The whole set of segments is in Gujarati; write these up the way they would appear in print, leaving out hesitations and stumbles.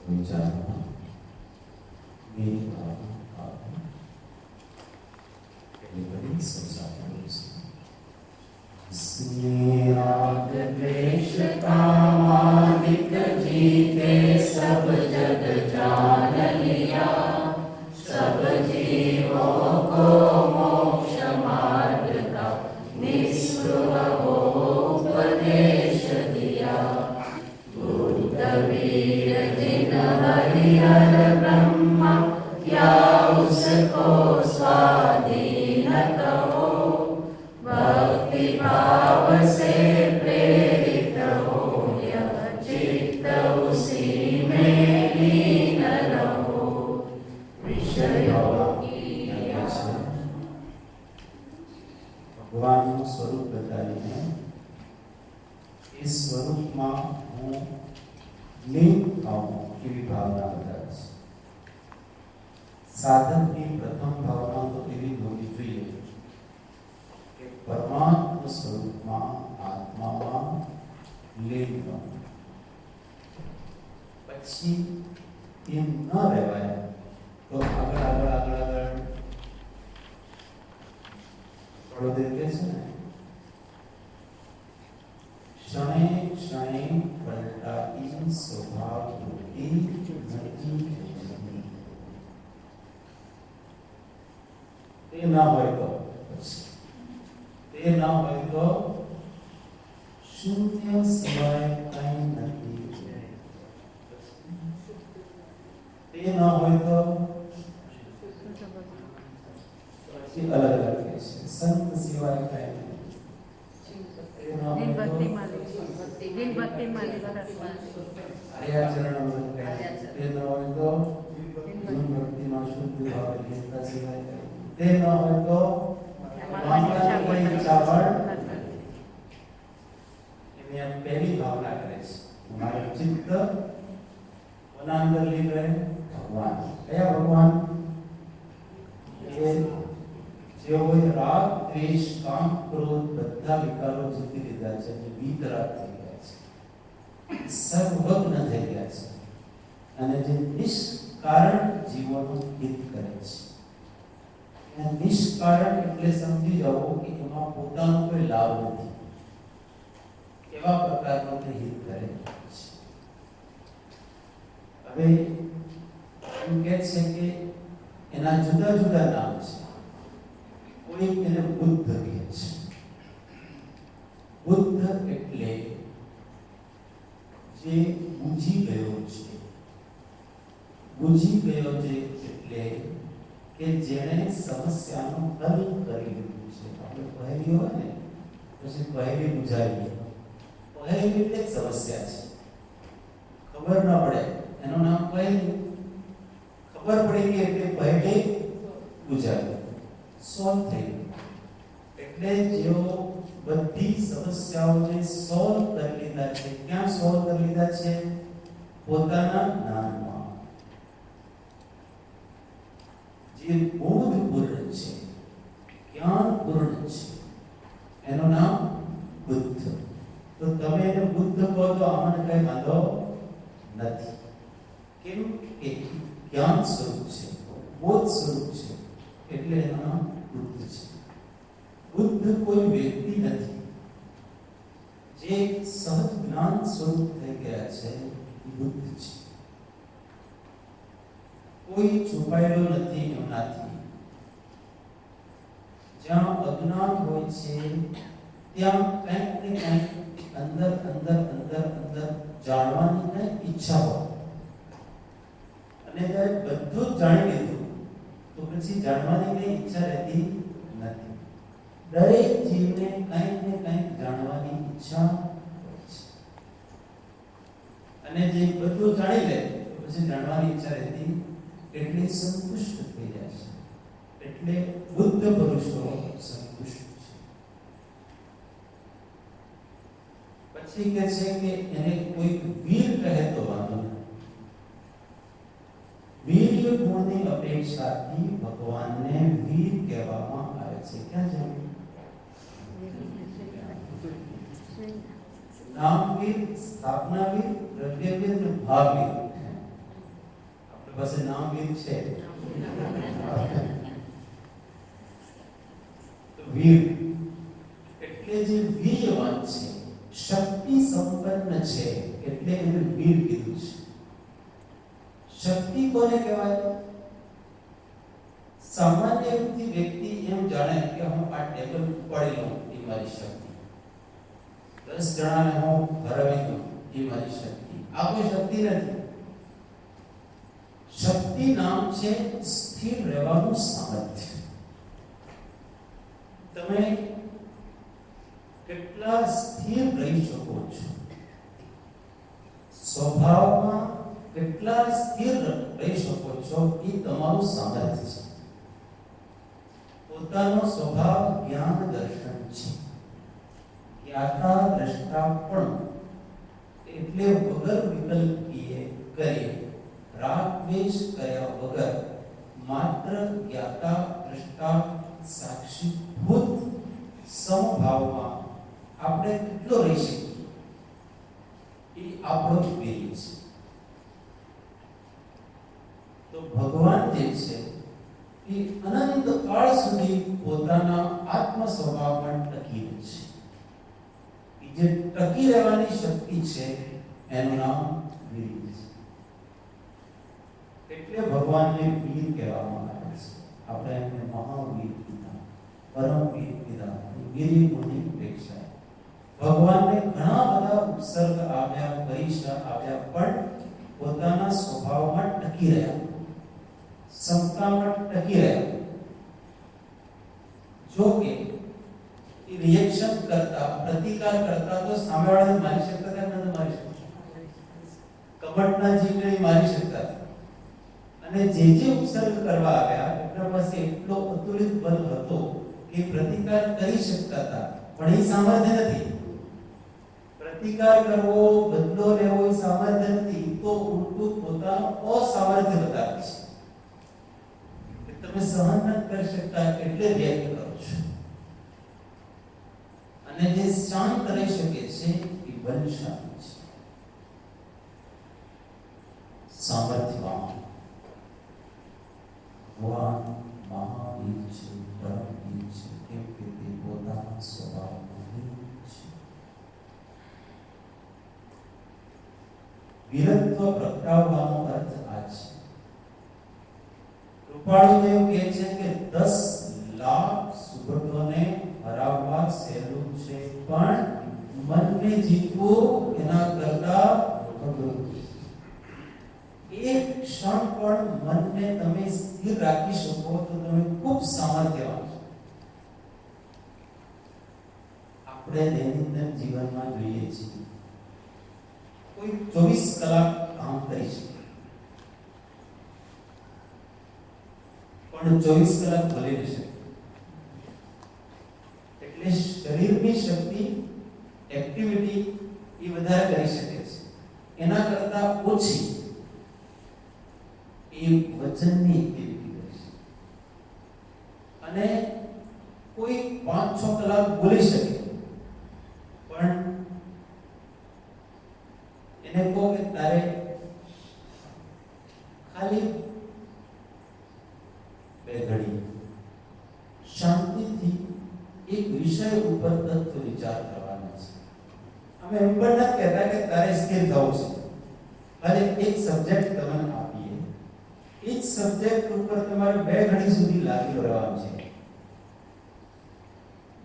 विचारों मेरी भावना बड़ी संसार राग द्वेष कामादिक जीते सब जग जान लिया सब जीवों को मोक्ष मार्ग का निस्पृह हो उपदेश दिया बुद्धवीर जिन हरिहर ब्रह्मा क्या उसको स्वाधीन कहो भक्ति भाव से प्रेरित हो यह चित्त उसी में लीन रहो विषयों की भगवान स्वरूप बताइए इस स्वरूप में हूँ लीन थाऊं की भावना बताए साधक की प्रथम भावना तो एवी होनी चाहिए कि परमात्मा स्वरूप में आत्मा में लीन थाऊं પછી એમ ન રહેવાય તો આગળ થોડો દેર કે છે ને क्षणे क्षणे पलटाती स्वभाव रूपी नदी ते ना હોય તો शून्य सिवाय कहीं नहीं ते ना હોય તો अलग अलग है संत सिवाय कहीं दिन भक्ति माली आर्याचरण ते न હોય તો दिन भक्ति માં શુદ્ધ ભાવ લેતા સિવાય તે ન હોય તો માનવાની કોઈ ઈચ્છા પણ એની આ પહેલી ભાવના કરે છે મારું ચિત્ત કોના અંદર લીન રહે ભગવાન કયા ભગવાન એ જેઓએ રાગ દ્વેષ કામ ક્રોધ બધા વિકારો જીતી લીધા છે જે વિતરાગ થઈ ગયા છે સર્વભગ્ન થઈ ગયા છે અને જે નિષ્કારણ જીવોનું હિત કરે છે નિષ્કારણ એટલે સમજી જાઓ કે એમાં પોતાનો કોઈ લાભ નથી એવા પ્રકારનો તે હિત કરે છે હવે એમ કહે છે કે એના જુદા જુદા નામ છે કોઈ એને બુદ્ધ કહે છે બુદ્ધ એટલે જે બુજી ગયો છે બુજી ગયો છે એટલે કે જેણે સમસ્યાનો હલ કરી લીધું છે આપણે પહેલી હોય ને પછી પહેલી બુજાવી પહેલી એટલે સમસ્યા છે ખબર ન પડે એનું નામ પહેલી ખબર પડી ગઈ એટલે પહેલી બુજાવી સોલ્વ થઈ એટલે જેઓ બધી સમસ્યાઓને સોલ્વ કરી લીધા છે ક્યાં સોલ્વ કરી લીધા છે પોતાના જ્ઞાનમાં જે બોધપૂર્ણ છે જ્ઞાનપૂર્ણ છે એનું નામ બુદ્ધ તો તમે એને બુદ્ધ કહો તો આમને કઈ વાંધો નથી કેમ કે જ્ઞાન સ્વરૂપ છે બોધ સ્વરૂપ છે એટલે એનું નામ બુદ્ધ છે બુદ્ધ કોઈ વ્યક્તિ નથી જે સહજ જ્ઞાન સ્વરૂપ થઈ ગયા છે એ બુદ્ધ છે કોઈ છુપાયેલો નથી એમનાથી જ્યાં અજ્ઞાન હોય છે ત્યાં કંઈક ને કંઈક અંદર અંદર અંદર અંદર જાણવાની કંઈક ઈચ્છા હોય અને જ્યારે બધું જ જાણી લીધું તો પછી જાણવાની કઈ ઈચ્છા રહેતી નથી દરેક જીવને કંઈક ને કંઈક જાણવાની ઈચ્છા હોય છે અને જે બધું જાણી લે તો પછી જાણવાની ઈચ્છા રહેતી એટલે સંતુષ્ટ થઈ જાય છે એટલે બુદ્ધ પુરુષો સંતુષ્ટ છે પછી કહે છે કે એને કોઈ વીર કહે તો વાંધો નહીં વીર ગુણની અપેક્ષાથી ભગવાનને વીર કહેવામાં આવે છે ક્યાં છે नामवीर, स्थापनावीर, प्रज्ञावीर और भाववीर। બસ નામ વીર છે. વીર એટલે જે વીર્યવાન છે, શક્તિ સંપન્ન છે, એટલે એને વીર કીધું છે. શક્તિ કોને કહેવાય? સામાન્ય રીતે વ્યક્તિ એમ જાણે કે હું આ ટેબલ ઉપાડી લઉં એ મારી શક્તિ, 10 જણાને હું હરાવી દઉં એ મારી શક્તિ. આ કોઈ શક્તિ નથી. શક્તિ નામ છે સ્થિર રહેવાનું સામર્થ્ય. તમે કેટલા સ્થિર રહી શકો છો, સ્વભાવમાં કેટલા સ્થિર રહી શકો છો, એ તમારું સામર્થ્ય છે. પોતાનો સ્વભાવ જ્ઞાન દર્શન છે. જ્ઞાતા દ્રષ્ટા પણ એટલે વગર વિકલ્પીએ કરીએ, રાગ દ્વેષ કર્યા વગર માત્ર જ્ઞાતા દ્રષ્ટા સાક્ષીભૂત સમભાવમાં આપણે કેટલો રહી શકીએ, એ આપણો વિવેક છે. તો ભગવાન જે છે એ અનંત કાળ સુધી પોતાના આત્મ સ્વભાવમાં ટકી રહે છે. જે ટકી રહેવાની શક્તિ છે એનું નામ વીર છે. એટલે ભગવાનને વીર કહેવામાં આવે છે. આપણે એમને મહાવીર કીધા, પરમવીર કીધા. વીર ગુણની અપેક્ષા ભગવાનને ઘણા બધા ઉપસર્ગ આવ્યા, પરીક્ષા આવ્યા, પણ પોતાના સ્વભાવમાં ટકી રહ્યા, સમતામાં ટકી રહ્યા. જો કે રિએક્શન કરતા, પ્રતિકાર કરતા તો સામેવાળાને મારી શકતા હતા કે ન મારી શકતા? કપટના જીવને મારી શકતા હતા. અને જે ઉપસર્ગ કરવા આવ્યા એમના પાસે એટલો અતુલિત બળ હતો કે પ્રતિકાર કરી શકતા હતા, પણ એ સામર્થ્ય નથી. પ્રતિકાર કરવો, બદલો લેવો એ સામર્થ્ય નથી, તો ઉલટું પોતાનું અસામર્થ્ય બતાવે છે. તમે સહન ન કરી શકતા એટલે રિએક્ટ કરો છો. અને જે શાંત રહી શકે છે એ બલશાળી છે, સામર્થ્યવાન. ભગવાન મહાવીર છે, પરમવીર છે, કેમ કે તે પોતાના સ્વભાવમાં વીર છે. વીરત્વ પ્રગટાવવાનો અર્થ આ છે. કૃપાળુદેવ કહે છે કે 10 લાખ સુગતોને હરાવવા સહેલું છે, પણ મનને જીતવું એના કરતા અઘરું છે. એક ક્ષણ પણ મનને તમે સ્થિર રાખી શકો તો તમે ખૂબ સામર્થ્યવાન છો. આપણે દૈનંદિન જીવનમાં જોઈએ છીએ કોઈ 24 કલાક કામ કરી શકે, પણ 24 કલાક ભલે રહેશે. એટલે શરીરની શક્તિ, એક્ટિવિટી એ વધારે કરી શકે છે, એના કરતા ઓછી એ વચનની એક્ટિવિટી કરે છે. અને કોઈ 5-6 કલાક બોલી શકે, પણ એને કહો કે તારે ખાલી 2 ઘડી શાંતિથી એક વિષય ઉપર તત્વ વિચાર કરવાનો છે. અમે એમ પણ નથી કહેતા કે તારે સ્થિર થવું છે. આજે એક સબ્જેક્ટ તમને આપીએ, એ જ સબ્જેક્ટ ઉપર તમારે 2 ઘડી સુધી લાગી રહેવાનું છે.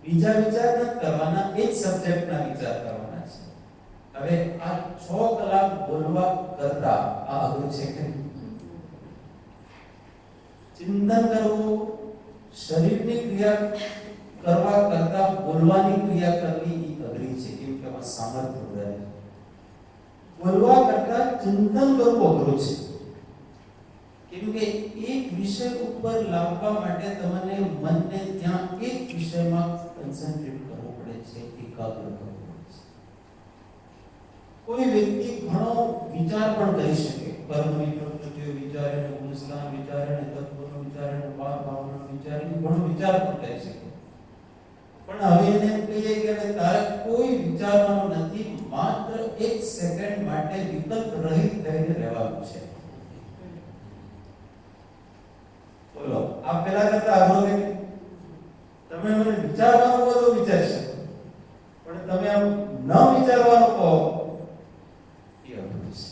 બીજા વિચાર નથી કરવાના, એ જ સબ્જેક્ટના વિચાર કરવાના છે. હવે આ 6 કલાક બોલવા કરતા આ અઘરું છે કે ચિંતન કરવું, શરીરની ક્રિયા કરવા કરતા બોલવાની ક્રિયા કરવી એ અઘરી છે, કેમ કે આમાં સામર્થ્ય વધારે છે. બોલવા કરતા ચિંતન કરવું અઘરું છે, કેમ કે એક વિષય ઉપર લાવવા માટે તમને મનને ત્યાં એક વિષયમાં કન્સન્ટ્રેટ કરવું પડે છે, એકાગ્ર કરવું પડે છે. કોઈ વ્યક્તિ ઘણો વિચાર પણ કરી શકે, કર્મની પ્રવૃત્તિઓ વિચારે, ગુણસ્નાન વિચારે, તત્વનો વિચારે, ભાવના વિચારે, ઘણો વિચાર પણ કરી શકે. પણ હવે એને કહીએ કે તારે કોઈ વિચારવાનું નથી, માત્ર 1 સેકન્ડ માટે વિકલ્પ રહિત થઈને રહેવાનું છે. આ પેલા કરતા અઘરો કે તમે મને વિચારવાનું બધું વિચારી શકો, પણ તમે આમ ન વિચારવાનું કહો એ અઘરું છે.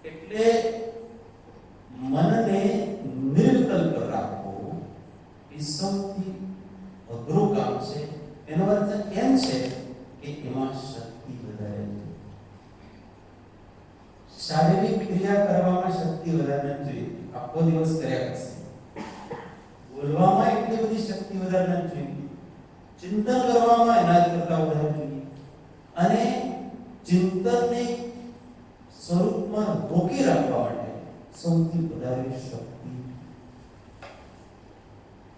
એટલે મનને નિર્વિકલ્પ રાખવું એ સૌથી અઘરું કામ છે. એનો અર્થ એમ છે કે એમાં શક્તિ વધારે છે. શારીરિક ક્રિયા કરવામાં શક્તિ વધારે નથી જોઈએ, આખો દિવસ કર્યા કરશે. બોલવામાં એટલી બધી શક્તિ વધારે નથી જોઈએ, ચિંતન કરવામાં એના કરતા વધારે જોઈએ. અને ચિંતનને સ્વરૂપમાં રોકી રાખવા માટે સૌથી વધારે શક્તિ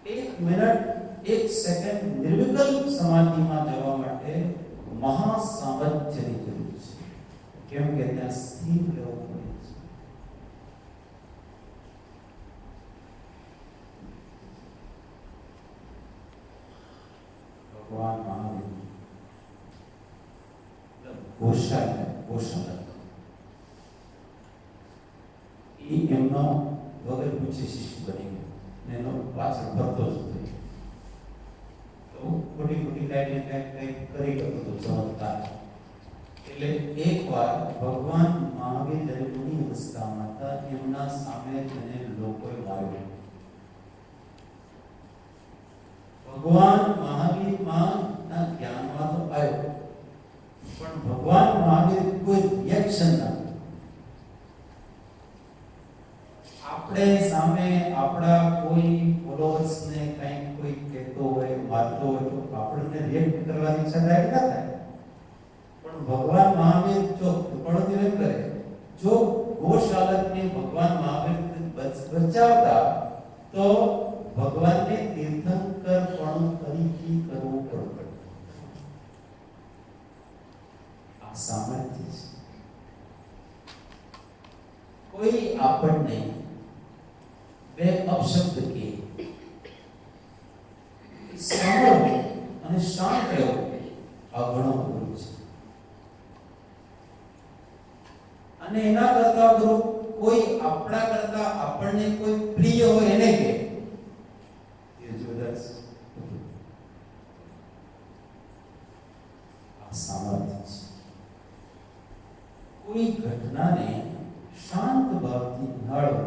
1 મિનિટ 1 સેકન્ડ નિર્વિકલ્પ સમાધિમાં જવા માટે મહાસામર્થ્યની જરૂર છે. કેમ કે ત્યાં સ્થિર રહેવું પડે છે. ભગવાન મહાવીર ગોશાલક એ એમનો વગર પૂછે શિષ્ય બની ગયો ને એનો પાછળ ભરતો જ થયો. તો ખોટી કાંઈક કરી ગયો તો ચમત્કાર. એટલે એકવાર ભગવાન મહાવીર જ્યારે મુનિ અવસ્થામાં હતા, એમના સામે તેને લોકોએ માર્યો. ભગવાન મહાવીરના જ્ઞાનમાં તો આવ્યો, પણ ભગવાન મહાવીર કોઈ રિએક્શન ના. આપણે સામે આપણા કોઈ ફોલોઅર્સને કંઈક કોઈ કહેતો હોય, મારતો હોય તો આપણને રિએક્ટ કરવાની ઈચ્છા થાય કે ના થાય? પણ ભગવાન મહાવીર જો કૃપાળુથી એમ કરે, જો ગોશાલકને ભગવાન મહાવીર બચાવતા તો ભગવાનને તીર્થંકર પણ ફરીથી કરવું પડે. આ સામર્થ્ય છે. કોઈ આપણને બે અપશબ્દ કે સાંભળવું અને શાંત રહેવું આ ઘણો અઘરું છે. અને એના કરતા અઘરું કોઈ આપણા કરતા આપણને કોઈ પ્રિય હોય એને કે એ જોરદાર છે. આ સામર્થ્ય છે. કોઈ ઘટનાને શાંત ભાવથી નિહાળવો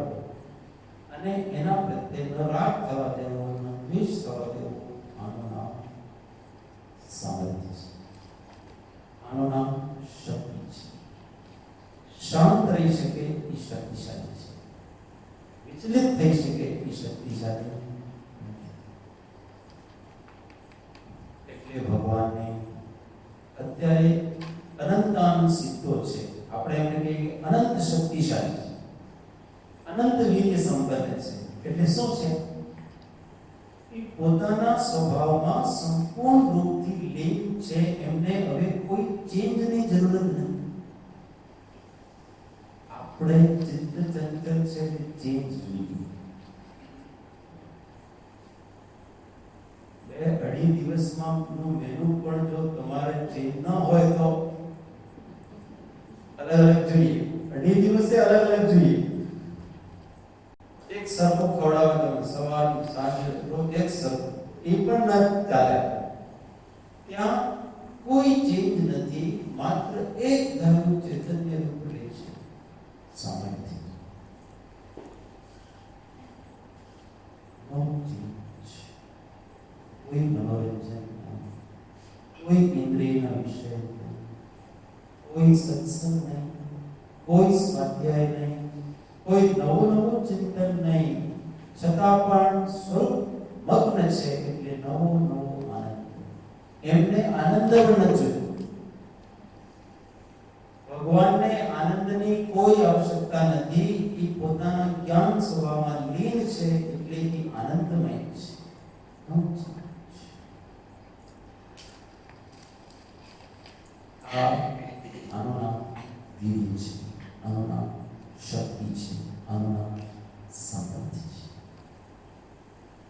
અને એના પ્રત્યે રાગ થવા દેવો, દ્વેષ થવા દેવો, આનું નામ સામર્થ્ય છે. આનું નામ શક્તિ છે. શાંત રહી શકે એ શક્તિશાળી છે. વિચલિત થઈ શકે એ શક્તિશાળી નથી. એટલે ભગવાનને અત્યારે અનંતાન સિદ્ધો છે. આપણે એમને કહીએ કે અનંત શક્તિશાળી છે, અનંત વીર્ય સંપન્ન છે. એટલે શું છે? એ પોતાના સ્વભાવમાં સંપૂર્ણ રૂપથી લીન છે. એમને હવે કોઈ ચેન્જની જરૂર નથી. આપણે ચિત્ત ચંચલ છે કે ચેન્જ જોઈએ. 2-2.5 દિવસમાં નું મેનુ પણ જો તમારે ચેન્જ ન હોય તો અલગ અલગ જોઈએ. 2.5 દિવસે અલગ અલગ જોઈએ. એક સરખું ખવડાવે તમે સવાર સાંજે રોજ એક સરખું, એ પણ ના ચાલે. ત્યાં કોઈ ચેન્જ નથી. માત્ર એક ધારું ચૈતન્ય રૂપ લે છે. સામર્થ્ય. કોઈ મનોરંજન, કોઈ ઇન્દ્રિયના વિષય, કોઈ સત્સંગ નહીં, કોઈ સ્વાધ્યાય નહીં, કોઈ નવું ચિંતન નહીં, છતાં પણ સ્વરૂપ મગ્ન છે. એટલે નવો આનંદ. એમને આનંદ પણ નથી. ભગવાનને આનંદની કોઈ આવશ્યકતા નથી. એ પોતાના જ્ઞાન સ્વભાવમાં લીન છે. એટલે એ આનંદમય છે. આનું નામ વીર્ય છે. આનું નામ શક્તિ છે. આનું નામ સામર્થ્ય છે.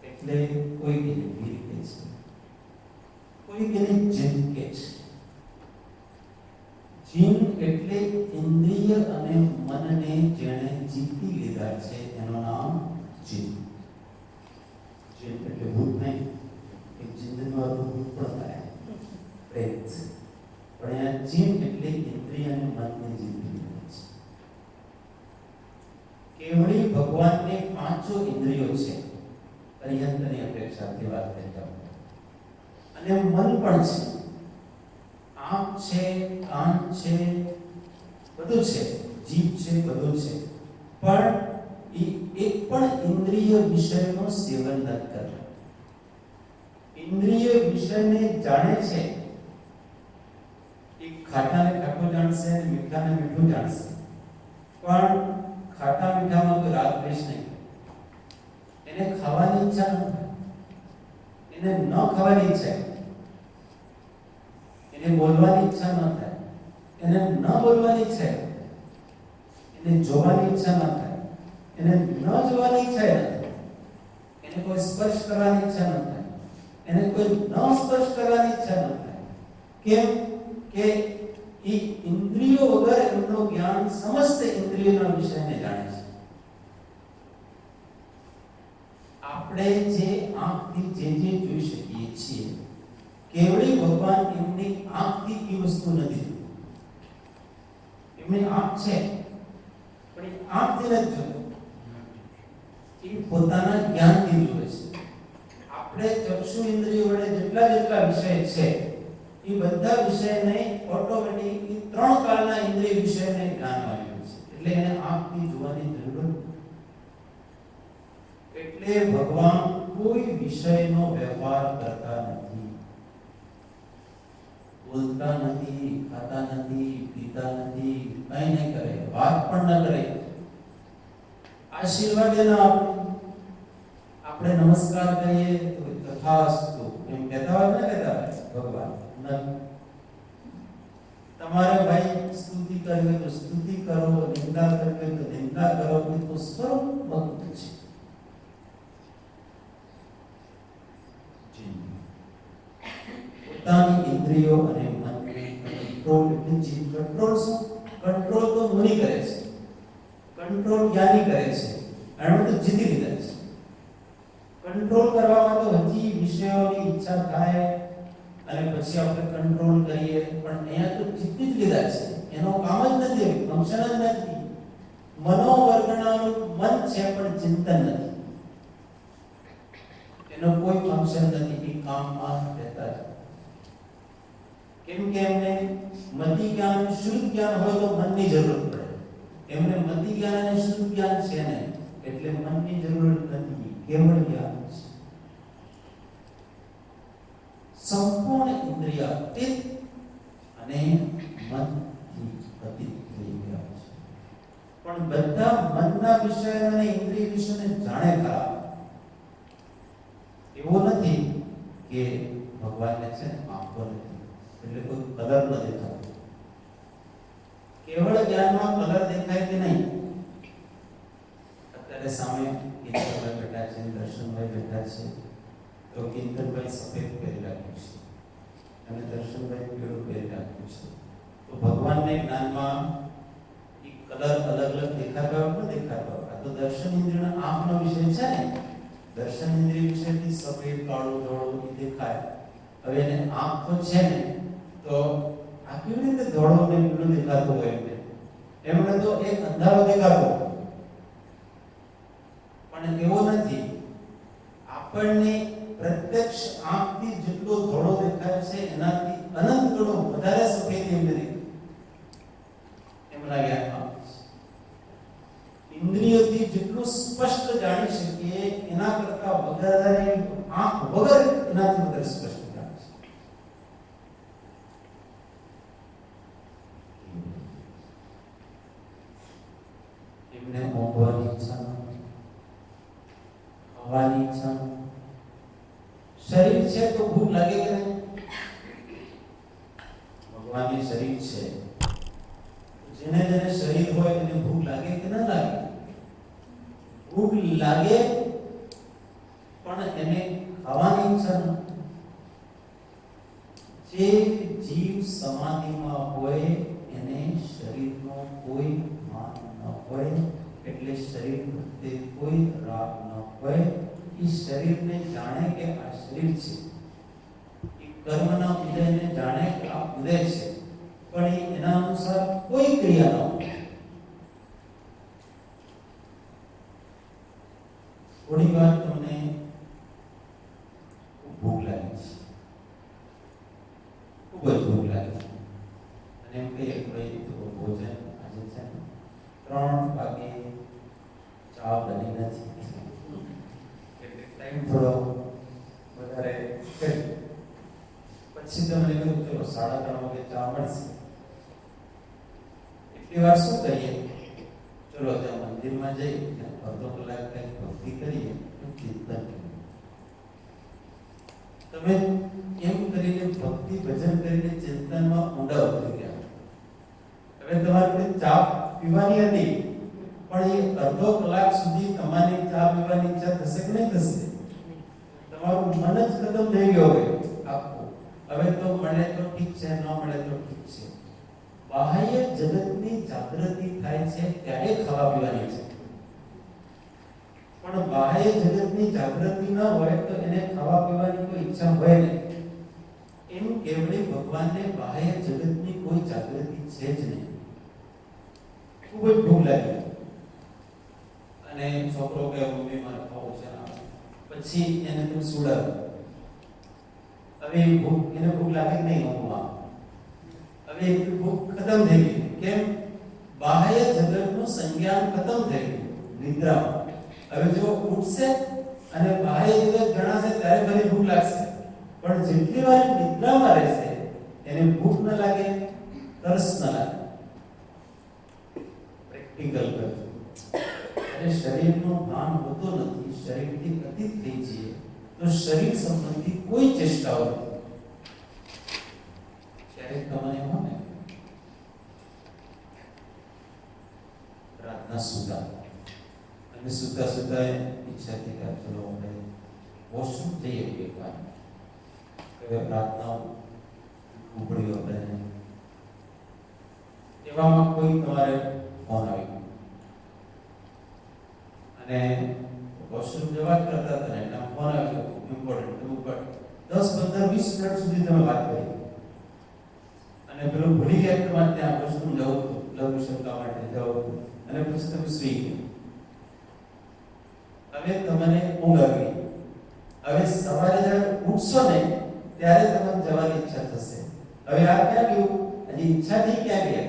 એટલે કોઈ એને વીર કહે છે, કોઈ એને જીન કહે છે. જીન એટલે ઇન્દ્રિય અને મનને જેણે જીતી લીધા છે એનું નામ જીન જીન એટલે ભૂત નહીં, એક જિંદગીનો અર્થ ભૂત પણ થાય, પ્રેત. પણ અહીંયા જીન એટલે ઇન્દ્રિય અને મનની જિંદગી છે. કેવળી ભગવાનને પાંચો ઇન્દ્રિયો છે, પર્યંતની અપેક્ષાથી વાત કરતા અને મન પણ છે, આંખ છે, કાન છે, બધું છે, જીભ છે, બધું છે, પણ એક પણ ઇન્દ્રિય વિષયનો સેવન ન કરે. ઇન્દ્રિય વિષયને જાણે છે, એક ખાટાને ખાટું જાણશે, મીઠાને મીઠું જાણશે, પણ ખાટા મીઠામાં કોઈ રાગ દ્વેષ નહીં. એને ખાવાની ઈચ્છા ન થાય, એને ન ખાવાની ઈચ્છા, એને બોલવાની ઈચ્છા ન થાય, એને ન બોલવાની ઈચ્છા, એને જોવાની ઈચ્છા ન થાય, એને ન જોવાની ઈચ્છા નથી, એને કોઈ સ્પર્શ કરવાની ઈચ્છા ન થાય, એને કોઈ ન સ્પર્શ કરવાની ઈચ્છા ન થાય. કેમ કે એ ઇન્દ્રિયો વગર એમનું જ્ઞાન સમસ્ત ઇન્દ્રિયોના વિષયને જાણે છે. આપણે જે આંખથી જે જોઈ શકીએ છીએ, કેવળી ભગવાન એમની આંખથી એ વસ્તુ નથી. એમની આંખ છે, પણ એ આંખથી નથી જોતું, એ પોતાના જ્ઞાનથી જુએ છે. આપણે ચક્ષુ ઇન્દ્રિય વડે જેટલા વિષય છે, એ બધા વિષયને ઓટોમેટિક ત્રણ કાળના ઇન્દ્રિય વિષયને જ્ઞાન આવ્યું છે, એટલે એને આંખથી જોવાની જરૂર નથી. એટલે ભગવાન કોઈ વિષયનો વ્યવહાર કરતા નથી, બોલતા નથી, ખાતા નથી, પીતા નથી, કઈ નહીં કરે, વાત પણ ન કરે. આશીર્વાદ એના આપણે નમસ્કાર કરીએ તો તથાસ્તુ એમ કહેતા હોય ને, કહેતા હોય ભગવાન. તમારે ભાઈ સ્તુતિ કરવી તો સ્તુતિ કરો, નિંદા કરવી તો નિંદા કરો, એ તો સ્વરૂપ ભક્ત છે. પોતાની ઇન્દ્રિયો અને મનને કંટ્રોલ, એટલે જીવ કંટ્રોલ શું? કંટ્રોલ તો મુનિ કરે છે, કંટ્રોલ જ્ઞાની કરે છે, અને તો જીતી લીધા છે. કંટ્રોલ કરવામાં તો હજી વિષયોની ઈચ્છા થાય અને પછી આપણે કંટ્રોલ કરીએ, પણ અહીંયા તો જીતી જ લીધા છે. એનો કામ જ નથી, ફંક્શન જ નથી. મનોવર્ગણાનું મન છે, પણ ચિંતન નથી, એનો કોઈ ફંક્શન નથી, એ કામમાં રહેતા છે. કેમ કે એમને મતિ જ્ઞાન, શુદ્ધ જ્ઞાન હોય તો મનની જરૂર પડે. એમને મતિ જ્ઞાન અને શુદ્ધ જ્ઞાન છે ને, એટલે મનની જરૂર નથી, કેવળ જ્ઞાન છે. સંપૂર્ણ ઇન્દ્રિયાતીત અને મનથી અતીત થઈ ગયા છે. પણ બધા મનના વિષય અને ઇન્દ્રિય વિષયને જાણે ખરા. એવું નથી કે ભગવાનને છે આંખો નથી, એટલે કોઈ કલર ન દેખાતો. કેવળ જ્ઞાનમાં કલર દેખાય કે નહીં? અત્યારે સામે કિંતનભાઈ બેઠા છે, દર્શનભાઈ બેઠા છે, તો કિંતનભાઈ સફેદ પહેરી રાખ્યું છે અને દર્શનભાઈ પીળું પહેરી રાખ્યું છે. તો ભગવાનને જ્ઞાનમાં એ કલર અલગ અલગ દેખાતો હોય ન દેખાતો હોય. આ તો દર્શન ઇન્દ્રિયના આંખનો વિષય છે ને. દર્શન ઇન્દ્રિય વિષયથી સફેદ, કાળું, ધોળું એ દેખાય. હવે એને આંખ તો છે ને, તો આ કેવી રીતે ધોળો ને પીળું દેખાતું હોય? એમને તો એક અંધારો દેખાતો, પણ એવો નથી. આપણને પ્રત્યક્ષ આંખથી જેટલો ધોળો દેખાય છે, એનાથી અનંત ગણો વધારે સફેદ એમના જ્ઞાનમાં ઇન્દ્રિયથી જેટલું સ્પષ્ટ જાણી શકીએ, એના કરતા વધારે આંખ વગર એનાથી વધારે સ્પષ્ટ જાણી શકીએ. એમને ઊંઘવાની ઈચ્છા નથી, ખાવાની ઈચ્છા નથી. શરીર છે તો ભૂખ લાગે કે નહીં? ભગવાનની શરીર છે, જેને જેને શરીર હોય એને ભૂખ લાગે કે ન લાગે? ભૂખ લાગે, પણ એને ખાવાની ઈચ્છા નથી. જે જીવ સમાધિમાં હોય એને શરીરનો કોઈ ભાન ન હોય, એટલે શરીર પ્રત્યે કોઈ રાગ ન શરીર છે એ કર્મના ઉદયને જાણે કે આ ઉદય છે, પણ એના અનુસાર કોઈ ક્રિયા ન હોય. થોડી વાર તમને ભૂખ લાગી છે, ખૂબ જ ભૂખ લાગી છે, અને એમ કહીએ કે ભાઈ તો ભોજન આજે છે 3 વાગે ચા બની નથી, એટલે ટાઈમ થોડો વધારે કરી, પછી તમને કહ્યું ચલો 3:30 વાગે ચા મળશે. એટલી વાર શું કરીએ, ચલો ત્યાં મંદિરમાં જઈ અડધો કલાક કંઈક ભક્તિ કરીએ, કીર્તન કરીએ. તમે એમ કરીને ભક્તિ ભજન કરીને ચિંતનમાં ઊંડા ઉતરી ગયા. હવે તમારે ચા પીવાની હતી, પણ એ અડધો કલાક સુધી તમારી ચા પીવાની ઈચ્છા થશે કે નહીં થશે? તમારું મન જ ખતમ થઈ ગયો હોય આખું. હવે તો મળે તો ઠીક છે, ન મળે તો ઠીક છે. બાહ્ય જગતની જાગૃતિ થાય છે ત્યારે ખાવા પીવાની છે, પણ બાહ્ય જગતની જાગૃતિ ન હોય તો એને ખાવા પીવાની કોઈ ઈચ્છા હોય નહીં. એમ કેવળી ભગવાનને બાહ્ય જગતની કોઈ જાગૃતિ છે જ નહીં. ખૂબ જ ભૂખ લાગી અને છોકરો કે મમ્મી મારે ખાવું છે, પછી એને તું સુડાવ. હવે એને ભૂખ લાગે નહીં ઊંઘમાં. હવે ભૂખ ખતમ થઈ ગઈ. કેમ? બાહ્ય જગતનું સંજ્ઞાન ખતમ થઈ ગયું નિદ્રામાં. હવે જો ઉઠશે અને બાહ્ય જગત જણાશે ત્યારે ફરી ભૂખ લાગશે, પણ જેટલી વાર નિદ્રામાં રહેશે એને ભૂખ ન લાગે, તરસ ન લાગે. પ્રેક્ટિકલ કરજો. અને શરીરનું ભાન હોતું નથી, શરીરથી અતીત થઈ જઈએ તો શરીર સંબંધી કોઈ ચેષ્ટાઓ નથી. ક્યારેક તમને એમ હોય રાતના સુતા અને સુતા સુતા ઈચ્છા થઈ કે ચલો આપણે વોશરૂમ જઈએ એક વાર. રાતના ઉપડ્યો આપણે, એવામાં કોઈ તમારે ફોન આવી ગયો અને વોશરૂમ જવા કરતા હતા એટલે ફોન આવી ગયો ઇમ્પોર્ટન્ટ. ઉપર 10-15-20 મિનિટ સુધી તમે વાત કરી અને પેલું ભૂલી ગયા તમારે ત્યાં વોશરૂમ જવું હતું, લઘુ શંકા માટે જવું હતું, અને પછી તમે સુઈ ગયા. હવે તમને ઊંઘ આવી. હવે સવારે જ્યારે ઉઠશો ને ત્યારે તમને જવાની ઈચ્છા થશે. હવે આ ક્યાં ગયું? હજી ઈચ્છા થઈ ક્યાં ગઈ?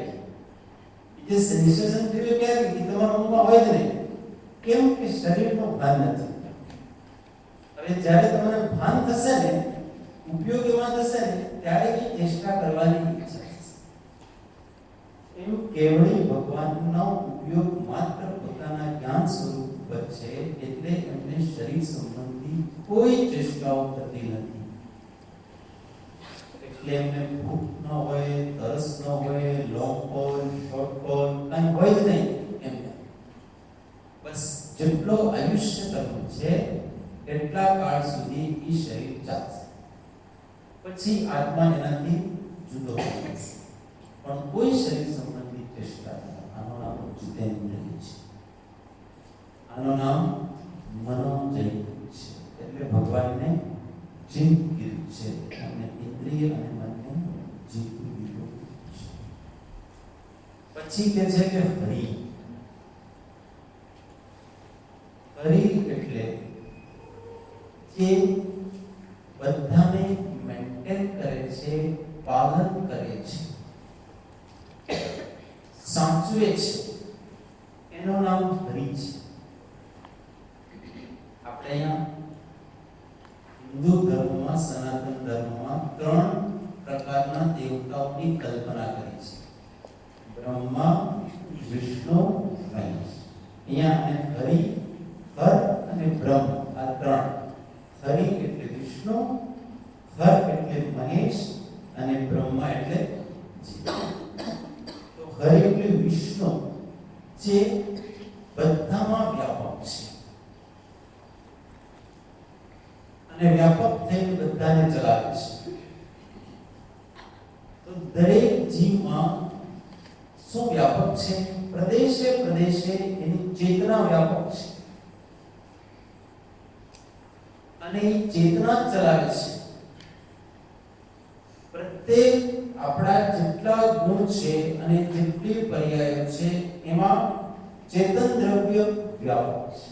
જે સેન્સેશન થયું ક્યાં ગઈ? તમારા ઊંઘમાં હોય જ નહીં. કેમ કે શરીરનું ભાન નથી. હવે જ્યારે તમને ભાન થશે ને, ઉપયોગમાં થશે ને, ત્યારે એ ચેષ્ટા કરવાની ઈચ્છા થશે. એમ કેવળી ભગવાનનો ઉપયોગ માત્ર પોતાના જ્ઞાન સ્વરૂપ પર છે, એટલે એમને શરીર સંબંધી કોઈ ચેષ્ટાઓ થતી નથી. એટલે એમને ભૂખ ન હોય, તરસ ન હોય, લોંગ કોલ, શોર્ટ કોલ કઈ હોય જ નહીં. એમને બસ જેટલો આયુષ્ય કર્મ છે એટલા કાળ સુધી એ શરીર ચાલશે, પછી આત્મા એનાથી જુદો થશે. પણ કોઈ શરીર સંબંધી ચેષ્ટા નહીં. આનું નામ જીતેન્દ્રિય છે, આનું નામ મનોજય છે. એટલે ભગવાનને જીત કીધું છે અને ઇન્દ્રિય અને મનને જીતી દીધું છે. પછી કહે છે કે હરિ. હરિ એટલે જે બધાને મેન્ટેન કરે છે, પાલન કરે છે, સાચવે છે, એનું નામ હરિ છે. આપણે અહીંયા હિન્દુ ધર્મમાં, સનાતન ધર્મમાં 3 પ્રકારના દેવતાઓની કલ્પના કરી છે: બ્રહ્મા, વિષ્ણુ, મહેશ. અહીંયા હરિ, હર અને બ્રહ્મ, આ 3. હરિ એટલે વિષ્ણુ, હર એટલે મહેશ અને બ્રહ્મા એટલે જીવ. તો હરિ એટલે વિષ્ણુ, જે બધામાં વ્યાપક છે અને વ્યાપક થઈને બધાને ચલાવે છે. તો દરેક જીવમાં શું વ્યાપક છે? પ્રદેશે પ્રદેશે એની ચેતના વ્યાપક છે. અને એ ચેતના જ ચલાવે છે. પ્રત્યેક આપણા જેટલા ગુણ છે અને જેટલી પર્યાયો છે એમાં ચેતન દ્રવ્ય વ્યાપક છે.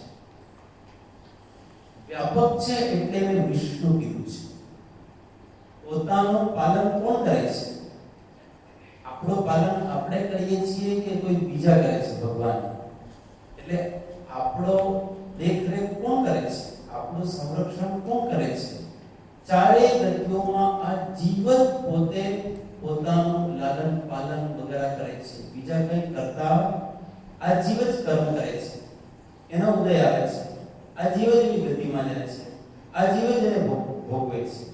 વ્યાપક છે એટલે એને વિષ્ણુ કીધું છે. પોતાનું પાલન કોણ કરે છે? આપણું પાલન આપણે કરીએ છીએ કે કોઈ બીજા કરે છે? ભગવાન. એટલે આપણો દેખરેખ કોણ કરે છે? આપણું સંરક્ષણ કોણ કરે છે? ચારેય ગતિઓમાં આ જીવ જ પોતે પોતાનું લાલન પાલન વગેરે કરે છે. બીજા કંઈ કરતા આ જીવ જ કર્મ કરે છે. એનો ઉદય આવે છે. આ જીવ જ એની ગતિમાં જાય છે. આ જીવ જ એને ભોગવે છે.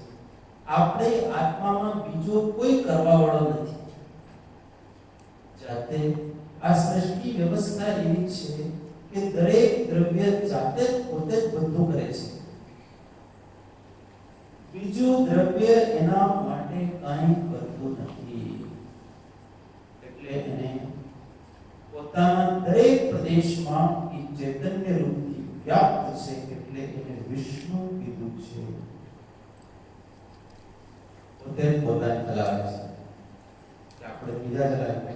આપણે આત્મામાં બીજો કોઈ કરવા વાળો નથી. જાતે આ સૃષ્ટિ વ્યવસ્થા એવી છે કે દરેક દ્રવ્ય જાતે પોતે જ બધું કરે છે. બીજું દ્રવ્ય એના માટે કાંઈ કરતું નથી. એટલે એને પોતાના દરેક પ્રદેશમાં એ ચૈતન્ય રૂપથી વ્યાપ્ત છે. એટલે એને વિષ્ણુ કીધું છે. પોતે પોતાને ચલાવે છે કે આપણે બીજા ચલાવીએ.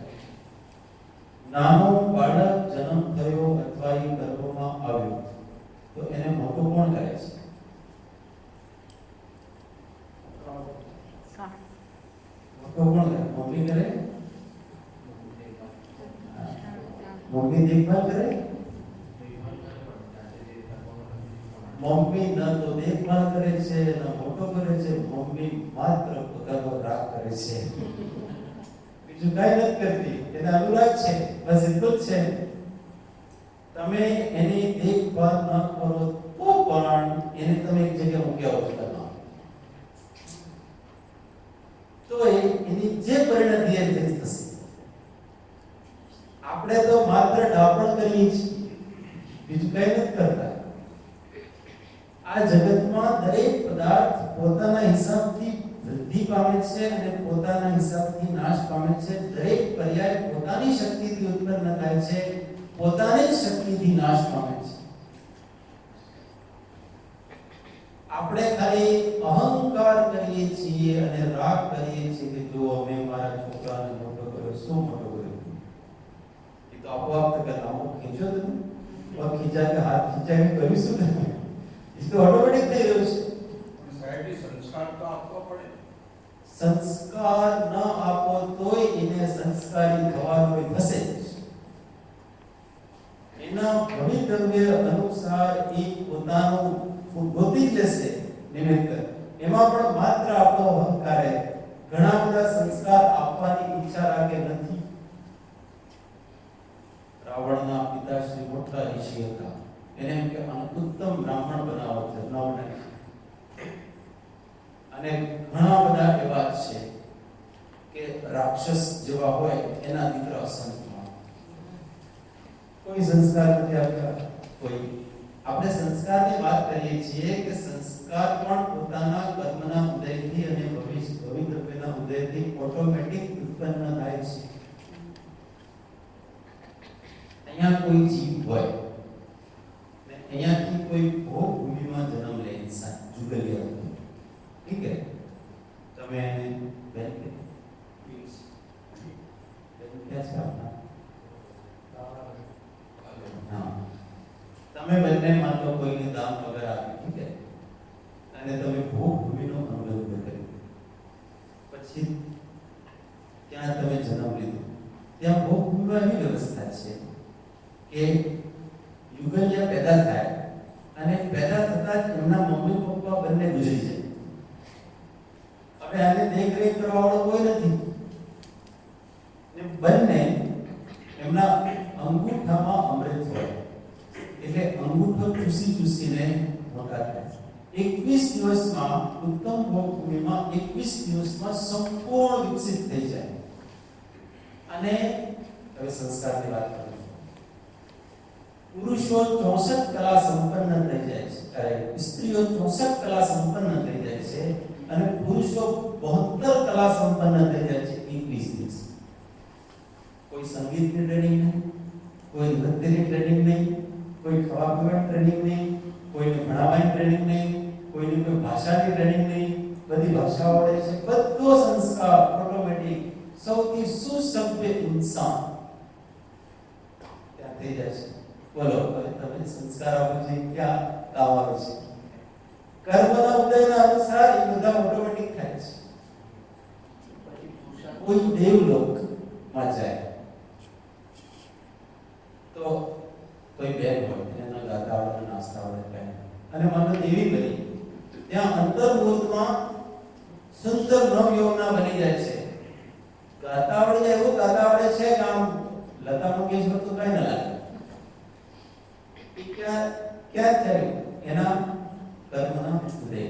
નાનો બાળક જન્મ થયો અથવા એ ગર્ભમાં આવ્યો તો એને મોટો કોણ કરે છે? મોટો કોણ કરે? મમ્મી કરે? મમ્મી દેખભાલ કરે? મમ્મી ન તો દેખભાલ કરે છે ન મોટો કરે છે. મમ્મી માત્ર પોતાનો રાગ કરે છે. બીજું કઈ નથી કરતી. એને અનુરાગ છે. બસ એટલું જ છે. તમે એની દેખભાલ ન કરો તો પણ એને તમે એક જગ્યાએ મૂકી આવો છો તો એની જે પરિણતિ એ થશે. આપણે તો માત્ર ડાપણ કરીએ છીએ, બીજું કઈ નથી કરતા. આ જગતમાં દરેક પદાર્થ પોતાના હિસાબથી વૃદ્ધિ પામે છે અને પોતાના હિસાબથી નાશ પામે છે. દરેક પર્યાય પોતાની શક્તિથી ઉત્પન્ન થાય છે, પોતાની જ શક્તિથી નાશ પામે છે. આપણે ખાલી અહંકાર કરીએ છીએ અને રાગ કરીએ છીએ કે જો અમે મારા છોકરાને મોટો કર્યો. શું મોટો કર્યો? એ તો આપોઆપ કરવાનો ખીચો તમે ખીચા કે હાથ ખીચાને કરીશું ને, એ તો ઓટોમેટિક થઈ રહ્યું છે. સંસ્કાર તો આપવો પડે. સંસ્કાર ન આપો તોય એને સંસ્કારી થવાનું થશે. એના ભવિતવ્ય અનુસાર એ પોતાનું ગોતી લેશે નિમિત્ત. એમાં પણ માત્ર આપણો અહંકાર ઘણા બધા સંસ્કાર આપવાની ઈચ્છા રાખે નથી. રાવણના પિતાશ્રી મોટા ઋષિ હતા. એને એમ કે ઉત્તમ બ્રાહ્મણ બનાવો જન્માવને. અને ઘણા બધા એવા છે કે રાક્ષસ જેવા હોય એના દીકરા સંતમાં કોઈ સંસ્કાર નથી આપતા. કોઈ આપણે સંસ્કારની વાત કરીએ છીએ કે સંસ્કાર પણ પોતાના કર્મના ઉદયથી અને ભવિતવ્યના ઉદયથી ઓટોમેટિક ઉત્પન્ન થાય છે. અહીંયા કોઈ જીવ હોય ને અહીંયાથી કોઈ ભોગ ભૂમિમાં જન્મ લે ઇન્સાન જુગલિયા. ઠીક છે, તમે બેન ક્યાં છે આપના? હા, તમે બંને માત્ર કોઈને દાન વગર આપ્યું, ઠીક છે, અને તમે ભોગ ભૂમિનો અનુભવ કર્યો. પછી ત્યાં તમે જન્મ લીધો. ત્યાં ભોગ ભૂમિમાં એવી વ્યવસ્થા છે કે યુગલિયા પેદા થાય અને પેદા થતા જ એમના મમ્મી પપ્પા બંને ગુજરી જાય. હવે આને દેખરેખ કરવા વાળો કોઈ નથી. બંને એમના અંગૂઠામાં અમૃત હોય એટલે અંગૂઠો ચૂસીને મોટા થાય. 21 દિવસમાં ઉત્તમ ભોગભૂમિમાં 21 દિવસમાં સંપૂર્ણ વિકસિત થઈ જાય. અને હવે સંસ્કારની વાત કરું છું. પુરુષો 64 કલા સંપન્ન થઈ જાય છે, સ્ત્રીઓ 64 કલા સંપન્ન થઈ જાય છે અને પુરુષો 72 કલા સંપન્ન થઈ જાય છે 21 દિવસ. કોઈ સંગીતની ટ્રેનિંગ નહીં, કોઈ નૃત્યની ટ્રેનિંગ નહીં, કોઈ ખાવા પીવાની ટ્રેનિંગ નહીં, કોઈને ભણાવવાની ટ્રેનિંગ નહીં, કોઈની કોઈ ભાષાની ટ્રેનિંગ નહીં, બધી ભાષાઓ આવડે છે, બધો સંસ્કાર ઓટોમેટિક સૌથી સુસભ્ય ઇન્સાન ત્યાં થઈ જાય છે. બોલો હવે તમે સંસ્કાર આપો છે ક્યાં કામ આવે છે? કર્મના ઉદયના અનુસાર એ બધા ઓટોમેટિક થાય છે. કોઈ દેવલોકમાં જાય તો કોઈ બેન હોય એને ગાતા આવડે, નાસ્તા આવડે કાંઈ, અને મને દેવી બની ત્યાં અંતર્મુહૂર્તમાં સુંદર નવયૌવના બની જાય છે. ગાતા આવડી જાય, એવું ગાતા આવડે છે કે આમ લતા મંગેશકર તો કાંઈ ના લાગે. ક્યાં થયું? એના કર્મના ઉદય.